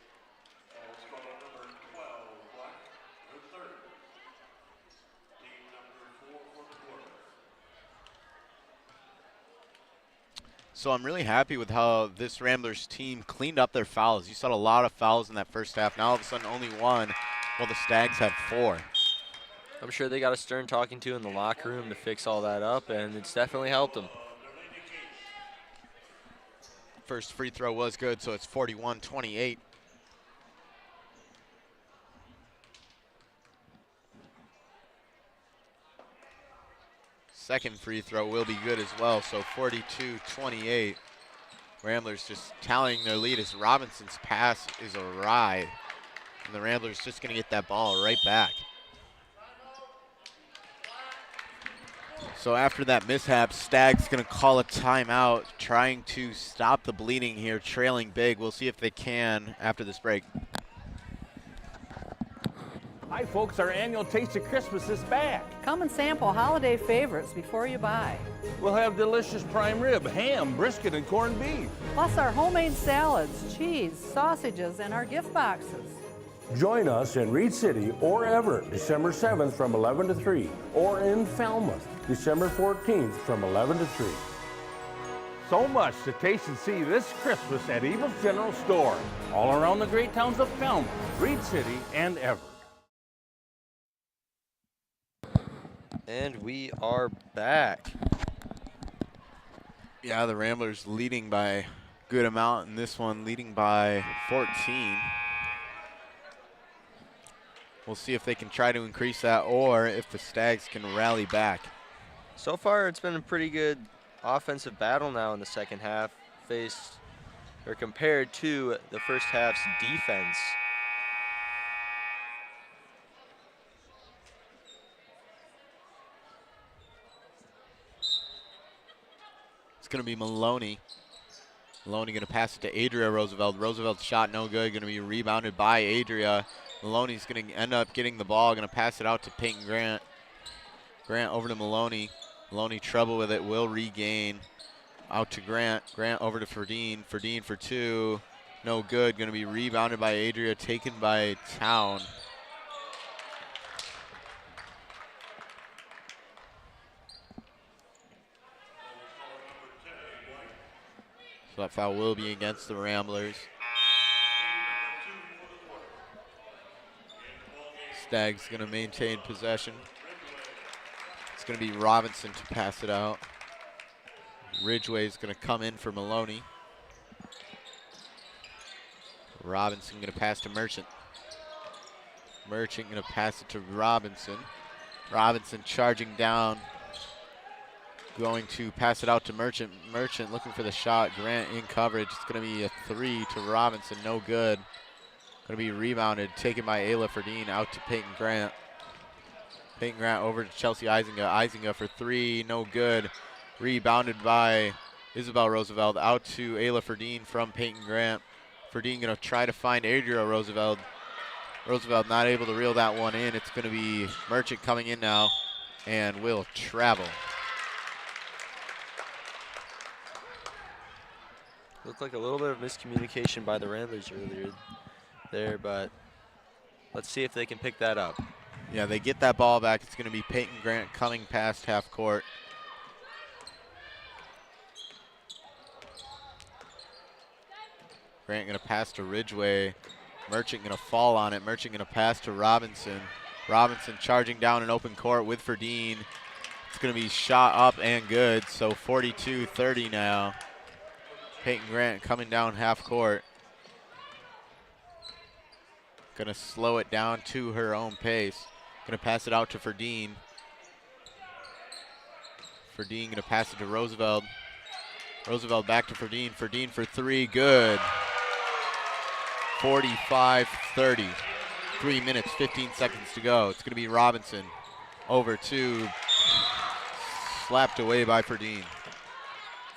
So I'm really happy with how this Ramblers team cleaned up their fouls. You saw a lot of fouls in that first half. Now all of a sudden only one, while the Stags have four. I'm sure they got a stern talking to in the locker room to fix all that up, and it's definitely helped them. First free throw was good, so it's 41-28. Second free throw will be good as well, so 42-28. Ramblers just tallying their lead as Robinson's pass is awry. And the Ramblers just going to get that ball right back. So after that mishap, Stag's going to call a timeout, trying to stop the bleeding here, trailing big. We'll see if they can after this break. Hi, folks. Our annual Taste of Christmas is back. Come and sample holiday favorites before you buy. We'll have delicious prime rib, ham, brisket, and corned beef. Plus our homemade salads, cheese, sausages, and our gift boxes. Join us in Reed City or Everett, December 7th from 11 to 3, or in Falmouth, December 14th from 11 to 3. So much to taste and see this Christmas at Evil's General Store, all around the great towns of Falmouth, Reed City, and Everett. And we are back. Yeah, the Ramblers leading by a good amount in this one, leading by 14. We'll see if they can try to increase that or if the Stags can rally back. So far, it's been a pretty good offensive battle now in the second half, compared to the first half's defense. It's going to be Maloney. Maloney going to pass it to Adria Roosevelt. Roosevelt's shot no good, going to be rebounded by Adria. Maloney's going to end up getting the ball, going to pass it out to Peyton Grant. Grant over to Maloney. Maloney trouble with it, will regain. Out to Grant. Grant over to Ferdine. Ferdine for two. No good. Going to be rebounded by Adria, taken by Town. So that foul will be against the Ramblers. Stags going to maintain possession. It's going to be Robinson to pass it out. Ridgeway is going to come in for Maloney. Robinson going to pass to Merchant. Merchant going to pass it to Robinson. Robinson charging down. Going to pass it out to Merchant. Merchant looking for the shot. Grant in coverage. It's going to be a three to Robinson. No good. Going to be rebounded. Taken by Ayla Ferdine. Out to Peyton Grant. Peyton Grant over to Chelsea Isinga. Isinga for three. No good. Rebounded by Isabel Roosevelt. Out to Ayla Ferdine from Peyton Grant. Ferdine going to try to find Adria Roosevelt. Roosevelt not able to reel that one in. It's going to be Merchant coming in now and will travel. Looked like a little bit of miscommunication by the Ramblers earlier there, but let's see if they can pick that up. Yeah, they get that ball back. It's going to be Peyton Grant coming past half court. Grant going to pass to Ridgeway. Merchant going to fall on it. Merchant going to pass to Robinson. Robinson charging down an open court with Ferdine. It's going to be shot up and good, so 42-30 now. Peyton Grant coming down half court. Going to slow it down to her own pace. Going to pass it out to Ferdine. Ferdine going to pass it to Roosevelt. Roosevelt back to Ferdine. Ferdine for three, good. 45-30. 3 minutes, 15 seconds to go. It's going to be Robinson over to, slapped away by Ferdine.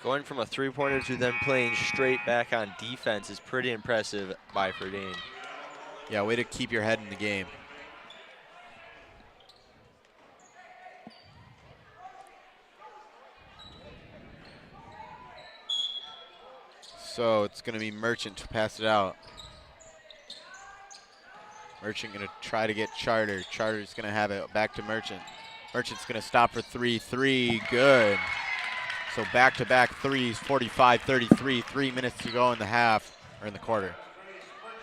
Going from a three-pointer to then playing straight back on defense is pretty impressive by Ferdine. Yeah, way to keep your head in the game. So it's going to be Merchant to pass it out. Merchant going to try to get Charter. Charter's going to have it back to Merchant. Merchant's going to stop for three. Three, good. So back-to-back threes, 45-33, 3 minutes to go in the half, or in the quarter.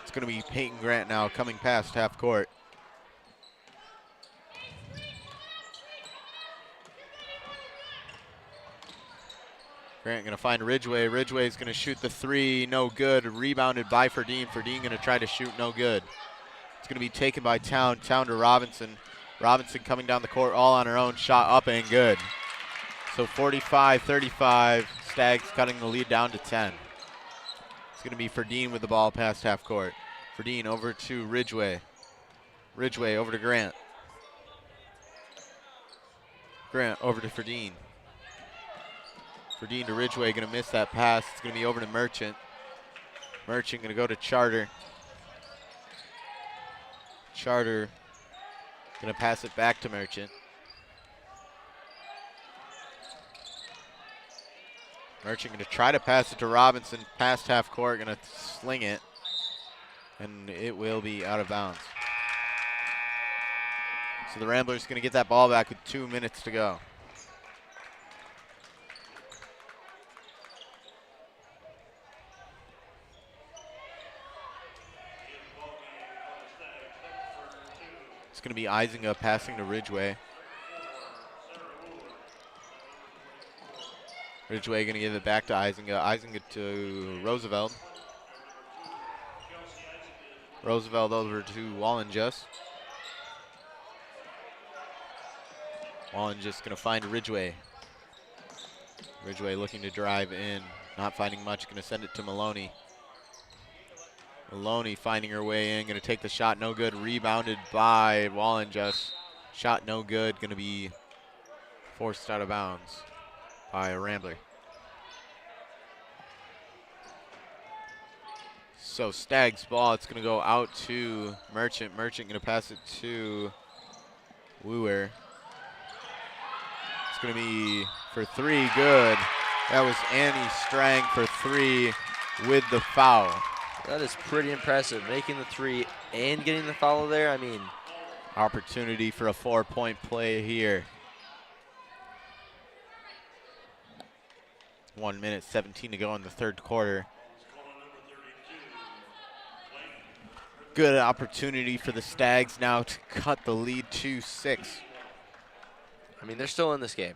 It's going to be Peyton Grant now coming past half court. Grant going to find Ridgeway. Ridgeway's going to shoot the three, no good. Rebounded by Ferdine. Ferdine going to try to shoot, no good. It's going to be taken by Town. Town to Robinson. Robinson coming down the court all on her own. Shot up and good. So 45-35. Stags cutting the lead down to 10. It's going to be Ferdine with the ball past half court. Ferdine over to Ridgeway. Ridgeway over to Grant. Grant over to Ferdine. Ferdine to Ridgeway, going to miss that pass. It's going to be over to Merchant. Merchant going to go to Charter. Charter going to pass it back to Merchant. Merchant going to try to pass it to Robinson. Past half court, going to sling it. And it will be out of bounds. So the Ramblers going to get that ball back with 2 minutes to go. It's going to be Isinga passing to Ridgeway. Ridgeway going to give it back to Isinga. Isinga to Roosevelt. Roosevelt over to Wallenjus. Wallenjus going to find Ridgeway. Ridgeway looking to drive in. Not finding much. Going to send it to Maloney. Maloney finding her way in. Going to take the shot. No good. Rebounded by Wallenjus. Shot no good. Going to be forced out of bounds by a Rambler. So Stags ball, it's going to go out to Merchant. Merchant going to pass it to Wooer. It's going to be for 3, good. That was Annie Strang for 3 with the foul. That is pretty impressive, making the 3 and getting the foul there. I mean, opportunity for a 4-point play here. 1 minute, 17 to go in the third quarter. Good opportunity for the Stags now to cut the lead to 6. I mean, they're still in this game.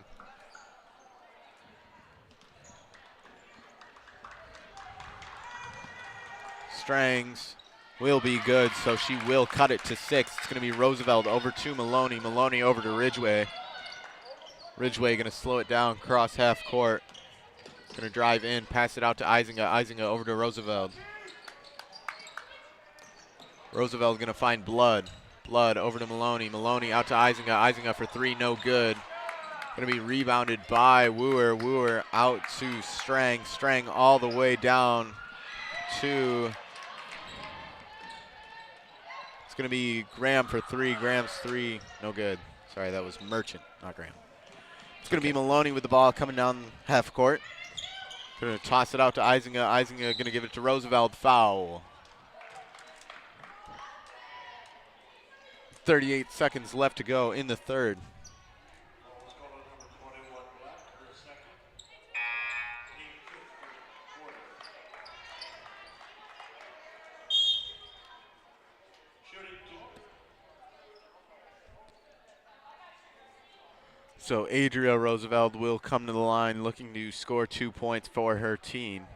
Strangs will be good, so she will cut it to 6. It's going to be Roosevelt over to Maloney. Maloney over to Ridgway. Ridgway going to slow it down, cross half court. Going to drive in, pass it out to Isinga. Isinga over to Roosevelt. Roosevelt going to find Blood. Blood over to Maloney. Maloney out to Isinga. Isinga for 3, no good. Going to be rebounded by Wooer. Wooer out to Strang. Strang all the way down to... It's going to be Graham for 3. Graham's 3, no good. Sorry, that was Merchant, not Graham. It's going to be Maloney with the ball coming down half court. Going to toss it out to Isinga. Isinga going to give it to Roosevelt. Foul. 38 seconds left to go in the third. So Adria Roosevelt will come to the line looking to score 2 points for her team.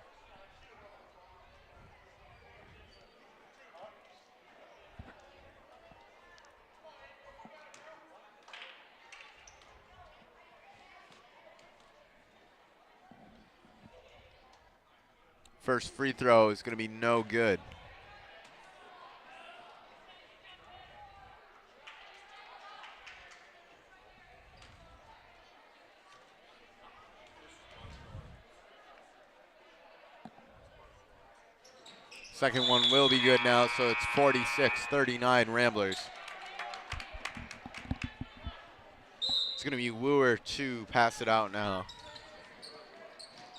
First free throw is going to be no good. Second one will be good now, so it's 46-39 Ramblers. It's going to be Wooer to pass it out now.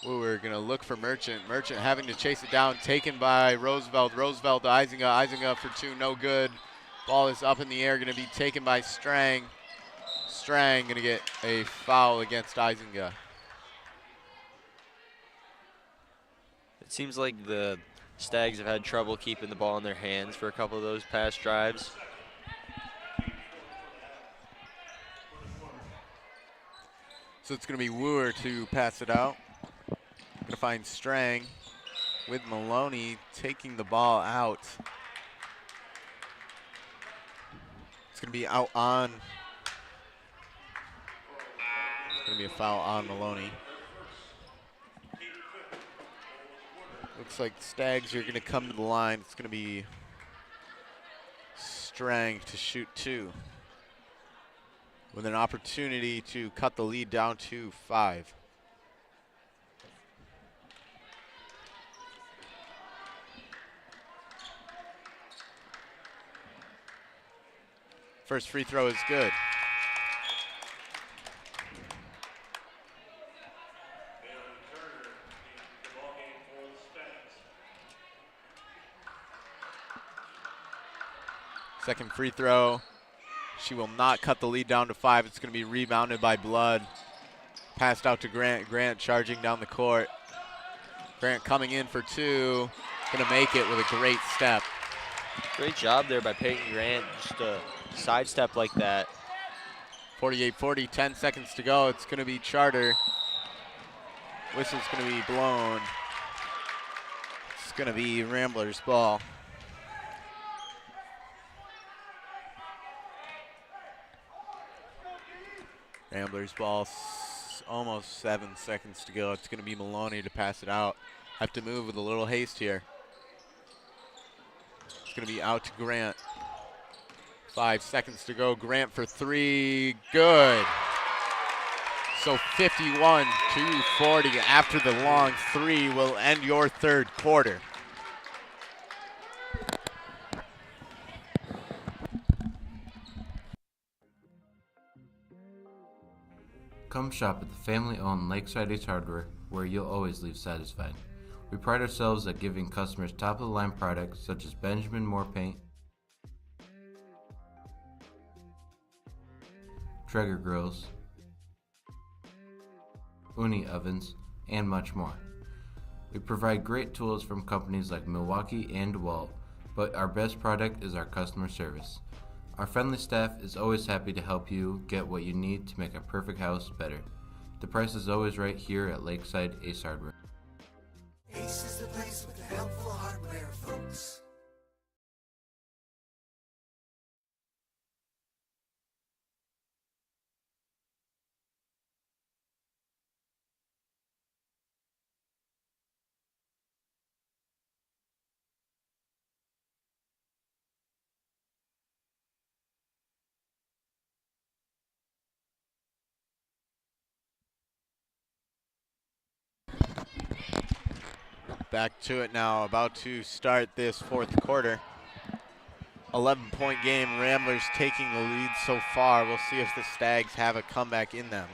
Wooer going to look for Merchant. Merchant having to chase it down, taken by Roosevelt. Roosevelt to Isinga. Isinga for 2, no good. Ball is up in the air, going to be taken by Strang. Strang going to get a foul against Isinga. It seems like the Stags have had trouble keeping the ball in their hands for a couple of those past drives. So it's going to be Wooer to pass it out. Going to find Strang with Maloney taking the ball out. It's going to be out on. It's going to be a foul on Maloney. Looks like Stags are going to come to the line. It's going to be Strang to shoot 2, with an opportunity to cut the lead down to 5. First free throw is good. Second free throw. She will not cut the lead down to 5. It's going to be rebounded by Blood. Passed out to Grant. Grant charging down the court. Grant coming in for 2. Going to make it with a great step. Great job there by Peyton Grant. Just a sidestep like that. 48-40, 10 seconds to go. It's going to be Charter. Whistle's going to be blown. It's going to be Ramblers' ball. Ramblers ball, almost 7 seconds to go. It's going to be Maloney to pass it out. Have to move with a little haste here. It's going to be out to Grant. 5 seconds to go. Grant for 3, good. So 51-40 after the long 3 will end your third quarter. Come shop at the family-owned Lakeside Ace Hardware, where you'll always leave satisfied. We pride ourselves at giving customers top-of-the-line products such as Benjamin Moore paint, Traeger grills, Uni ovens, and much more. We provide great tools from companies like Milwaukee and DeWalt, but our best product is our customer service. Our friendly staff is always happy to help you get what you need to make a perfect house better. The price is always right here at Lakeside Ace Hardware. Ace is the place with the helpful hardware, folks. Back to it now, about to start this fourth quarter. 11-point game, Ramblers taking the lead so far. We'll see if the Stags have a comeback in them.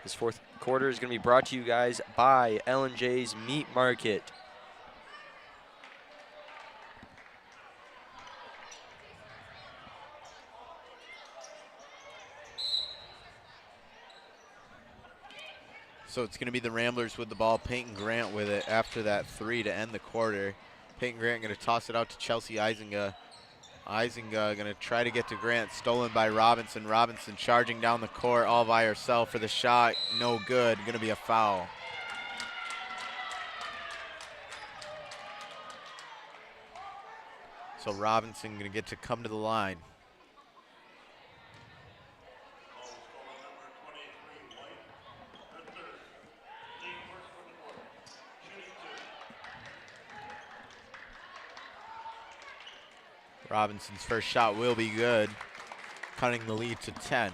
This fourth quarter is going to be brought to you guys by L&J's Meat Market. So it's going to be the Ramblers with the ball, Peyton Grant with it after that three to end the quarter. Peyton Grant going to toss it out to Chelsea Isinga. Isinga going to try to get to Grant, stolen by Robinson. Robinson charging down the court all by herself for the shot. No good, going to be a foul. So Robinson going to get to come to the line. Robinson's first shot will be good, cutting the lead to 10.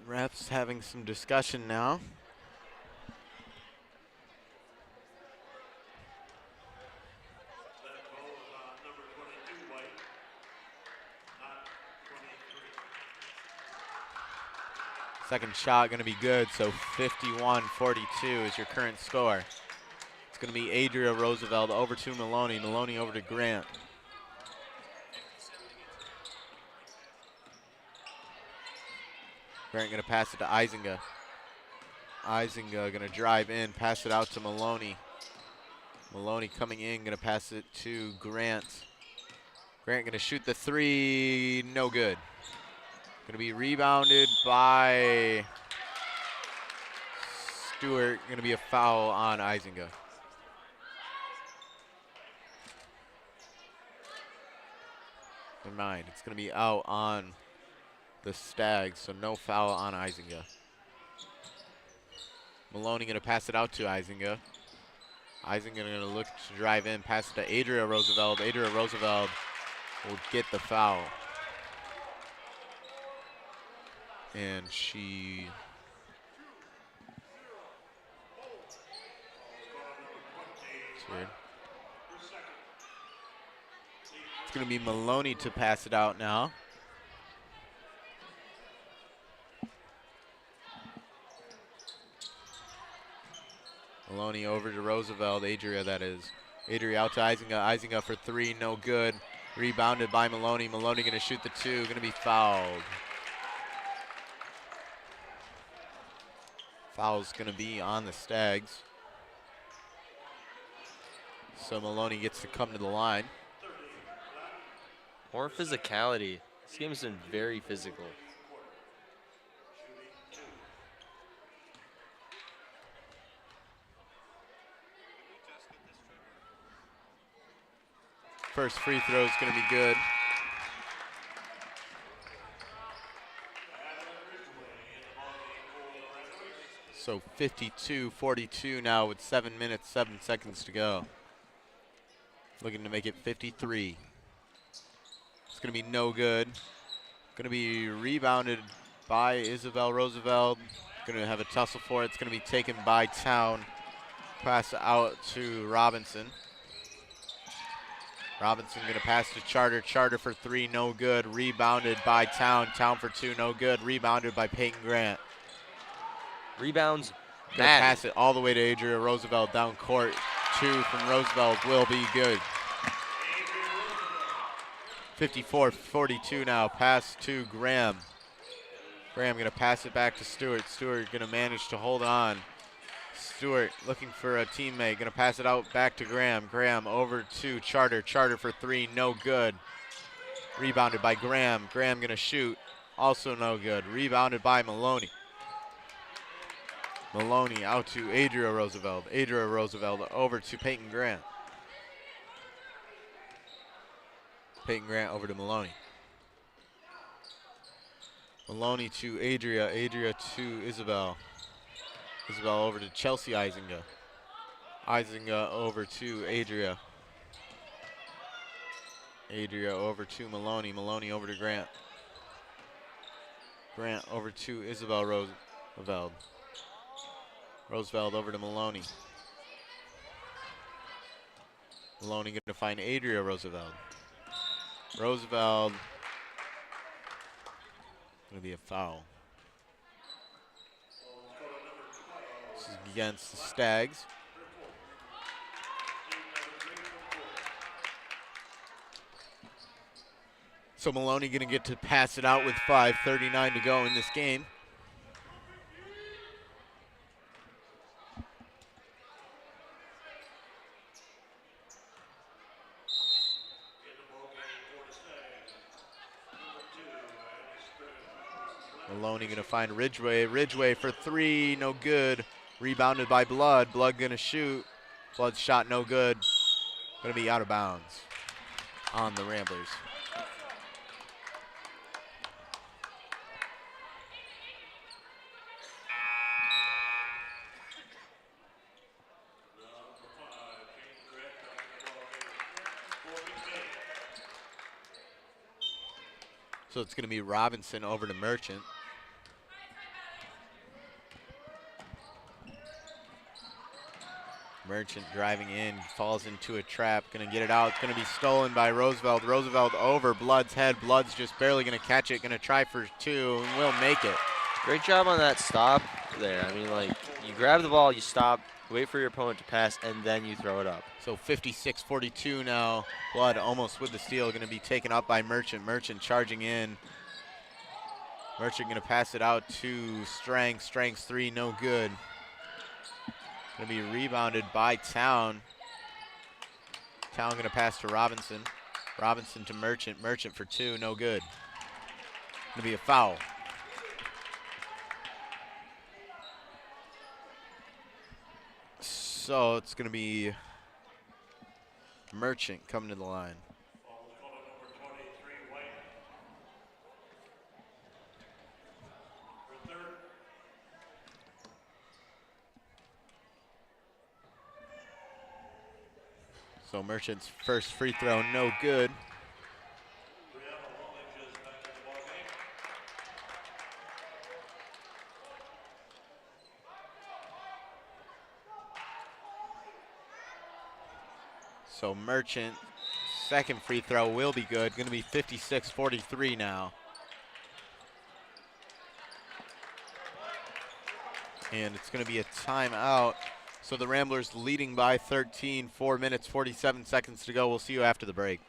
Refs having some discussion now. Second shot going to be good, so 51-42 is your current score. It's going to be Adria Roosevelt over to Maloney. Maloney over to Grant. Grant going to pass it to Isinga. Isinga going to drive in, pass it out to Maloney. Maloney coming in, going to pass it to Grant. Grant going to shoot the three, no good. Going to be rebounded by Stewart. Going to be a foul on Isinga. Never mind, it's going to be out on the Stags, so no foul on Isinga. Maloney going to pass it out to Isinga. Isinga going to look to drive in, pass it to Adria Roosevelt. Adria Roosevelt will get the foul. And she it's going to be Maloney to pass it out now. Maloney over to Roosevelt, Adria that is. Adria out to Isinga, Isinga for three, no good. Rebounded by Maloney, Maloney going to shoot the two, going to be fouled. Foul's going to be on the Stags. So Maloney gets to come to the line. More physicality. This game has been very physical. First free throw is going to be good. So 52-42 now with 7 minutes, 7 seconds to go. Looking to make it 53. It's going to be no good. Going to be rebounded by Isabel Roosevelt. Going to have a tussle for it. It's going to be taken by Town. Pass out to Robinson. Robinson going to pass to Charter. Charter for 3, no good. Rebounded by Town. Town for 2, no good. Rebounded by Peyton Grant. Rebounds. Going to pass it all the way to Adria Roosevelt down court. 2 from Roosevelt will be good. 54-42 now. Pass to Graham. Graham going to pass it back to Stewart. Stewart going to manage to hold on. Stewart looking for a teammate. Going to pass it out back to Graham. Graham over to Charter. Charter for 3, no good. Rebounded by Graham. Graham going to shoot. Also no good. Rebounded by Maloney. Maloney out to Adria Roosevelt. Adria Roosevelt over to Peyton Grant. Peyton Grant over to Maloney. Maloney to Adria. Adria to Isabel. Isabel over to Chelsea Isinga. Isinga over to Adria. Adria over to Maloney. Maloney over to Grant. Grant over to Isabel Roosevelt. Roosevelt over to Maloney. Maloney going to find Adria Roosevelt. Roosevelt. Going to be a foul. This is against the Stags. So Maloney going to get to pass it out with 5:39 to go in this game. Maloney going to find Ridgway. Ridgway for 3, no good. Rebounded by Blood. Blood going to shoot. Blood's shot no good. Going to be out of bounds on the Ramblers. So it's going to be Robinson over to Merchant. Merchant driving in, falls into a trap, going to get it out. It's going to be stolen by Roosevelt. Roosevelt over Blood's head. Blood's just barely going to catch it, going to try for 2, and will make it. Great job on that stop there. I mean, like, you grab the ball, you stop, wait for your opponent to pass, and then you throw it up. So 56-42 now. Blood almost with the steal, going to be taken up by Merchant. Merchant charging in. Merchant going to pass it out to Strang. Strang's 3, no good. Going to be rebounded by Town. Town going to pass to Robinson. Robinson to Merchant. Merchant for 2, no good. Going to be a foul. So it's going to be Merchant coming to the line. So Merchant's first free throw, no good. So Merchant, second free throw will be good. Going to be 56-43 now. And it's going to be a timeout. So the Ramblers leading by 13, 4 minutes, 47 seconds to go. We'll see you after the break.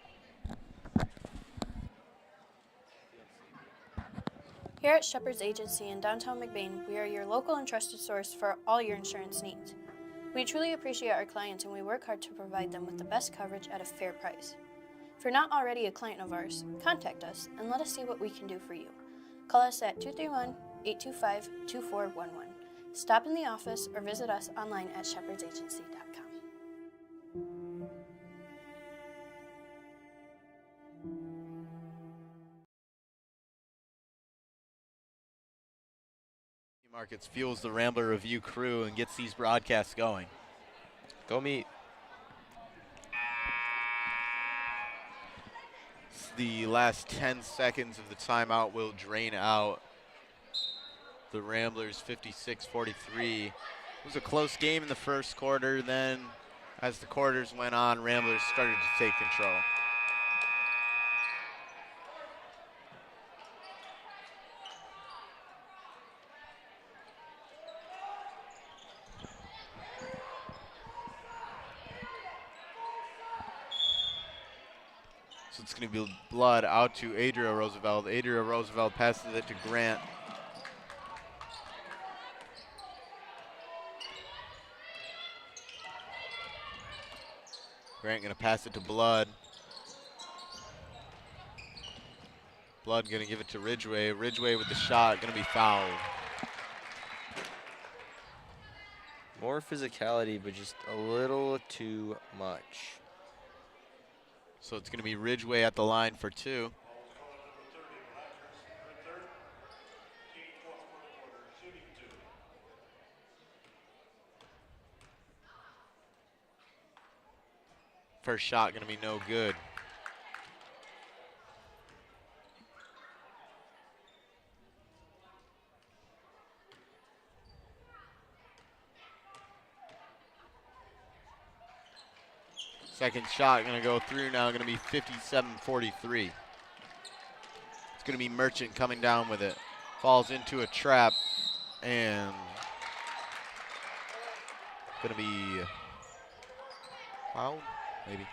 Here at Shepherd's Agency in downtown McBain, we are your local and trusted source for all your insurance needs. We truly appreciate our clients and we work hard to provide them with the best coverage at a fair price. If you're not already a client of ours, contact us and let us see what we can do for you. Call us at 231-825-2411. Stop in the office or visit us online at shepherdsagency.com. Markets fuels the Rambler Review crew and gets these broadcasts going. Go meet. the last 10 seconds of the timeout will drain out the Ramblers 56-43. It was a close game in the first quarter. Then as the quarters went on, Ramblers started to take control. So it's going to be Blood out to Adria Roosevelt. Adria Roosevelt passes it to Grant. Grant going to pass it to Blood. Blood going to give it to Ridgway. Ridgway with the shot, going to be fouled. More physicality, but just a little too much. So it's going to be Ridgway at the line for 2. First shot going to be no good. Second shot going to go through now, going to be 57-43. It's going to be Merchant coming down with it. Falls into a trap and going to be fouled, maybe.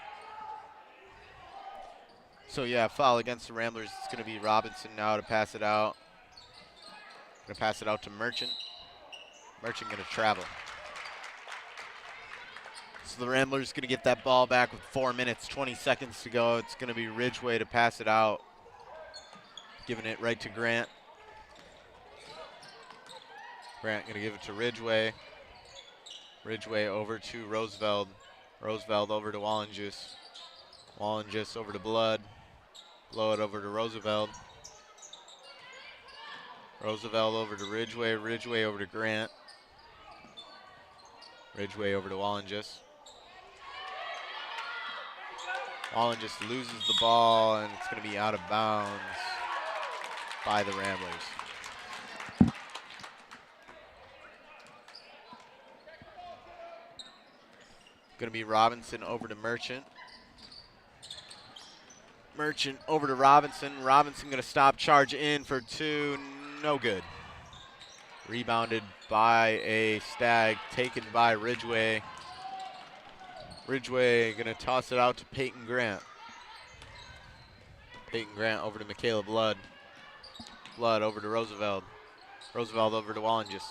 So yeah, foul against the Ramblers. It's going to be Robinson now to pass it out. Going to pass it out to Merchant. Merchant going to travel. So the Ramblers going to get that ball back with 4 minutes, 20 seconds to go. It's going to be Ridgway to pass it out. Giving it right to Grant. Grant going to give it to Ridgway. Ridgway over to Roosevelt. Roosevelt over to Wallenjus. Wallenjus over to Blood. Blow it over to Roosevelt. Roosevelt over to Ridgway. Ridgway over to Grant. Ridgway over to Wallenjus. Wallenjus loses the ball, and it's going to be out of bounds by the Ramblers. Going to be Robinson over to Merchant. Merchant over to Robinson. Robinson going to stop, charge in for 2. No good. Rebounded by a Stag, taken by Ridgway. Ridgway going to toss it out to Peyton Grant. Peyton Grant over to Michaela Blood. Blood over to Roosevelt. Roosevelt over to Wallenjus.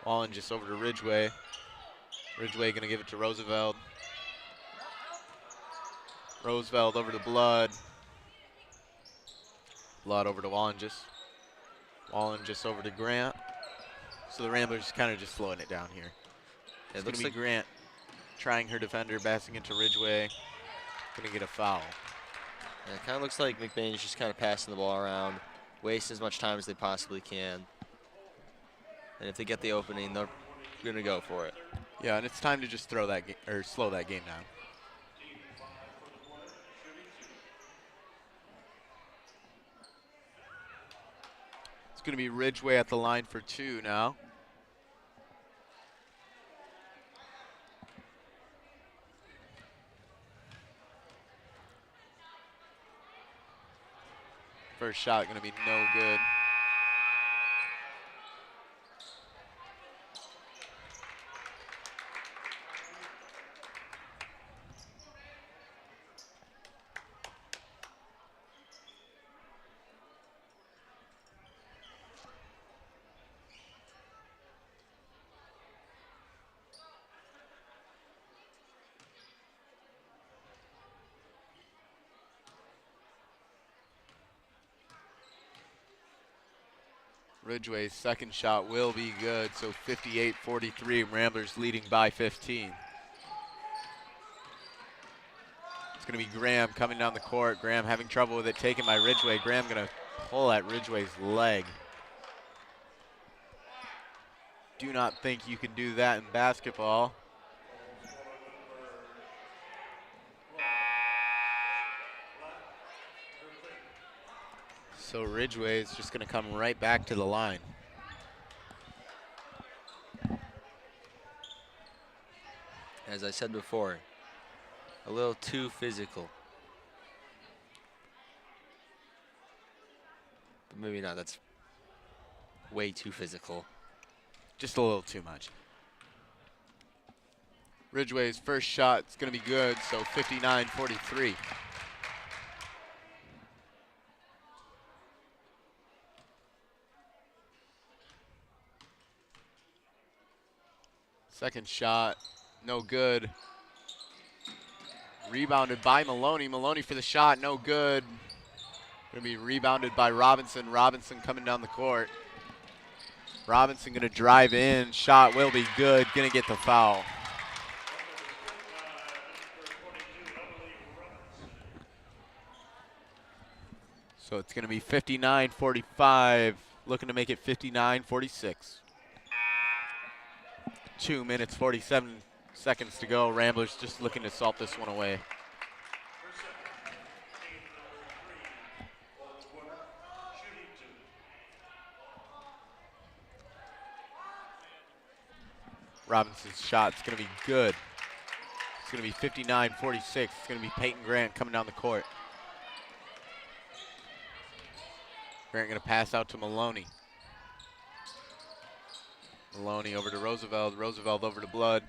Wallenjus over to Ridgway. Ridgway going to give it to Roosevelt. Roosevelt over to Blood. Blood over to Wallenjus. Wallenjus over to Grant. So the Ramblers kind of just slowing it down here. It's going to be like Grant trying her defender, passing into Ridgway. Going to get a foul. Yeah, it kind of looks like McBain is just kind of passing the ball around, wasting as much time as they possibly can. And if they get the opening, they're going to go for it. Yeah, and it's time to just throw that or slow that game down. It's going to be Ridgway at the line for 2 now. First shot going to be no good. Ridgway's second shot will be good, so 58-43, Ramblers leading by 15. It's going to be Graham coming down the court. Graham having trouble with it, taken by Ridgway. Graham going to pull at Ridgway's leg. Do not think you can do that in basketball. So Ridgeway is just going to come right back to the line. As I said before, a little too physical. But maybe not, that's way too physical. Just a little too much. Ridgeway's first shot is going to be good, so 59-43. Second shot, no good. Rebounded by Maloney. Maloney for the shot, no good. Going to be rebounded by Robinson. Robinson coming down the court. Robinson going to drive in. Shot will be good. Going to get the foul. So it's going to be 59-45. Looking to make it 59-46. 2 minutes, 47 seconds to go. Ramblers just looking to salt this one away. Robinson's shot's going to be good. It's going to be 59-46. It's going to be Peyton Grant coming down the court. Grant going to pass out to Maloney. Maloney over to Roosevelt. Roosevelt over to Blood.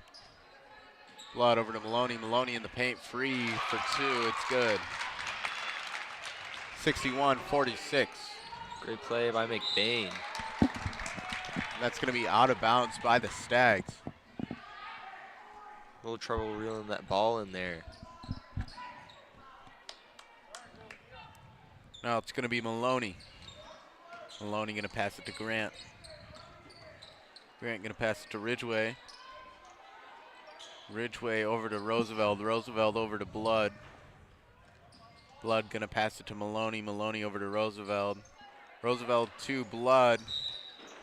Blood over to Maloney. Maloney in the paint, free for two. It's good. 61-46. Great play by McBain. That's going to be out of bounds by the Stags. A little trouble reeling that ball in there. Now it's going to be Maloney. Maloney going to pass it to Grant. Grant going to pass it to Ridgeway. Ridgeway over to Roosevelt. Roosevelt over to Blood. Blood going to pass it to Maloney. Maloney over to Roosevelt. Roosevelt to Blood.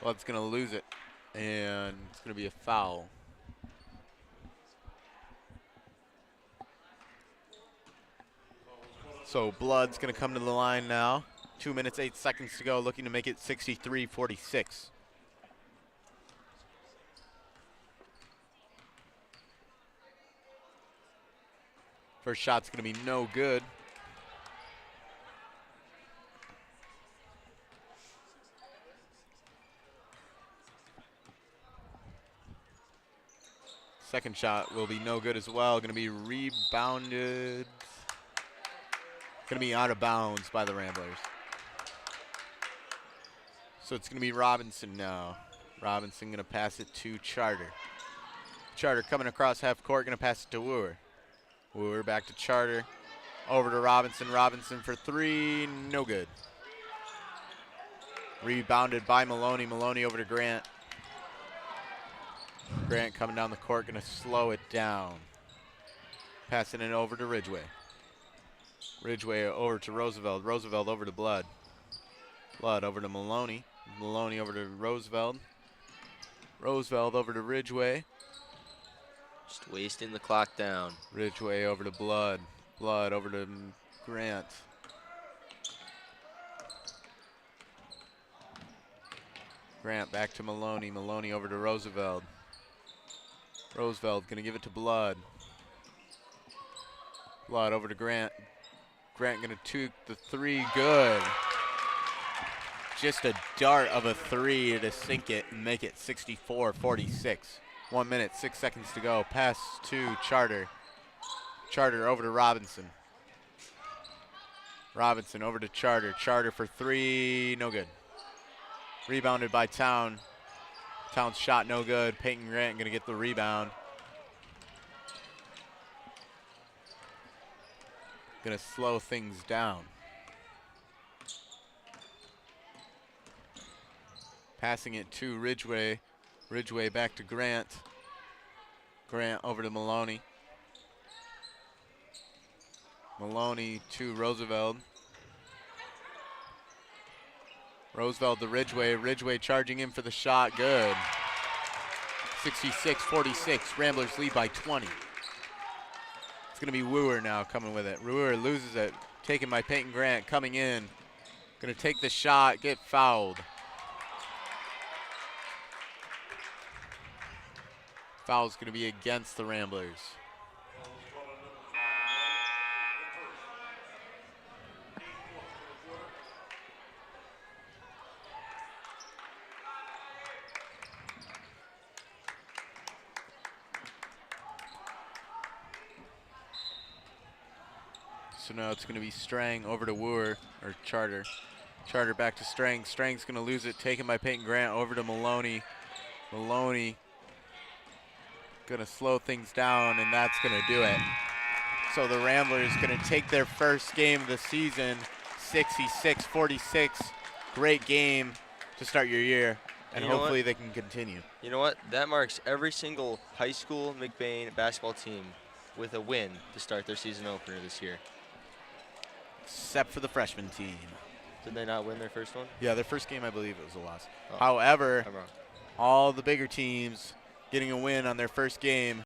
Blood's going to lose it. And it's going to be a foul. So Blood's going to come to the line now. 2 minutes, 8 seconds to go, looking to make it 63-46. First shot's going to be no good. Second shot will be no good as well. Going to be rebounded. Going to be out of bounds by the Ramblers. So it's going to be Robinson now. Robinson going to pass it to Charter. Charter coming across half court, going to pass it to Wooer. Wooer back to Charter. Over to Robinson. Robinson for three, no good. Rebounded by Maloney. Maloney over to Grant. Grant coming down the court, going to slow it down. Passing it over to Ridgeway. Ridgeway over to Roosevelt. Roosevelt over to Blood. Blood over to Maloney. Maloney over to Roosevelt. Roosevelt over to Ridgeway. Just wasting the clock down. Ridgeway over to Blood. Blood over to Grant. Grant back to Maloney. Maloney over to Roosevelt. Roosevelt going to give it to Blood. Blood over to Grant. Grant going to toot the three, good. Just a dart of a three to sink it and make it 64-46. 1 minute, 6 seconds to go. Pass to Charter. Charter over to Robinson. Robinson over to Charter. Charter for three, no good. Rebounded by Town. Town's shot no good. Peyton Grant going to get the rebound. Going to slow things down. Passing it to Ridgeway. Ridgeway back to Grant. Grant over to Maloney. Maloney to Roosevelt. Roosevelt to Ridgeway. Ridgeway charging in for the shot. Good. 66-46. Ramblers lead by 20. It's going to be Wooer now coming with it. Wooer loses it. Taken by Peyton Grant. Coming in. Gonna take the shot, get fouled. Foul's gonna be against the Ramblers. So now it's going to be Strang over to Wooer, or Charter. Charter back to Strang. Strang's going to lose it, taken by Peyton Grant over to Maloney. Maloney going to slow things down, and that's going to do it. So the Ramblers going to take their first game of the season, 66-46. Great game to start your year, and hopefully they can continue. You know what? That marks every single high school McBain basketball team with a win to start their season opener this year. Except for the freshman team. Did they not win their first one? Yeah, their first game, I believe it was a loss. Oh, However, I'm wrong. all the bigger teams getting a win on their first game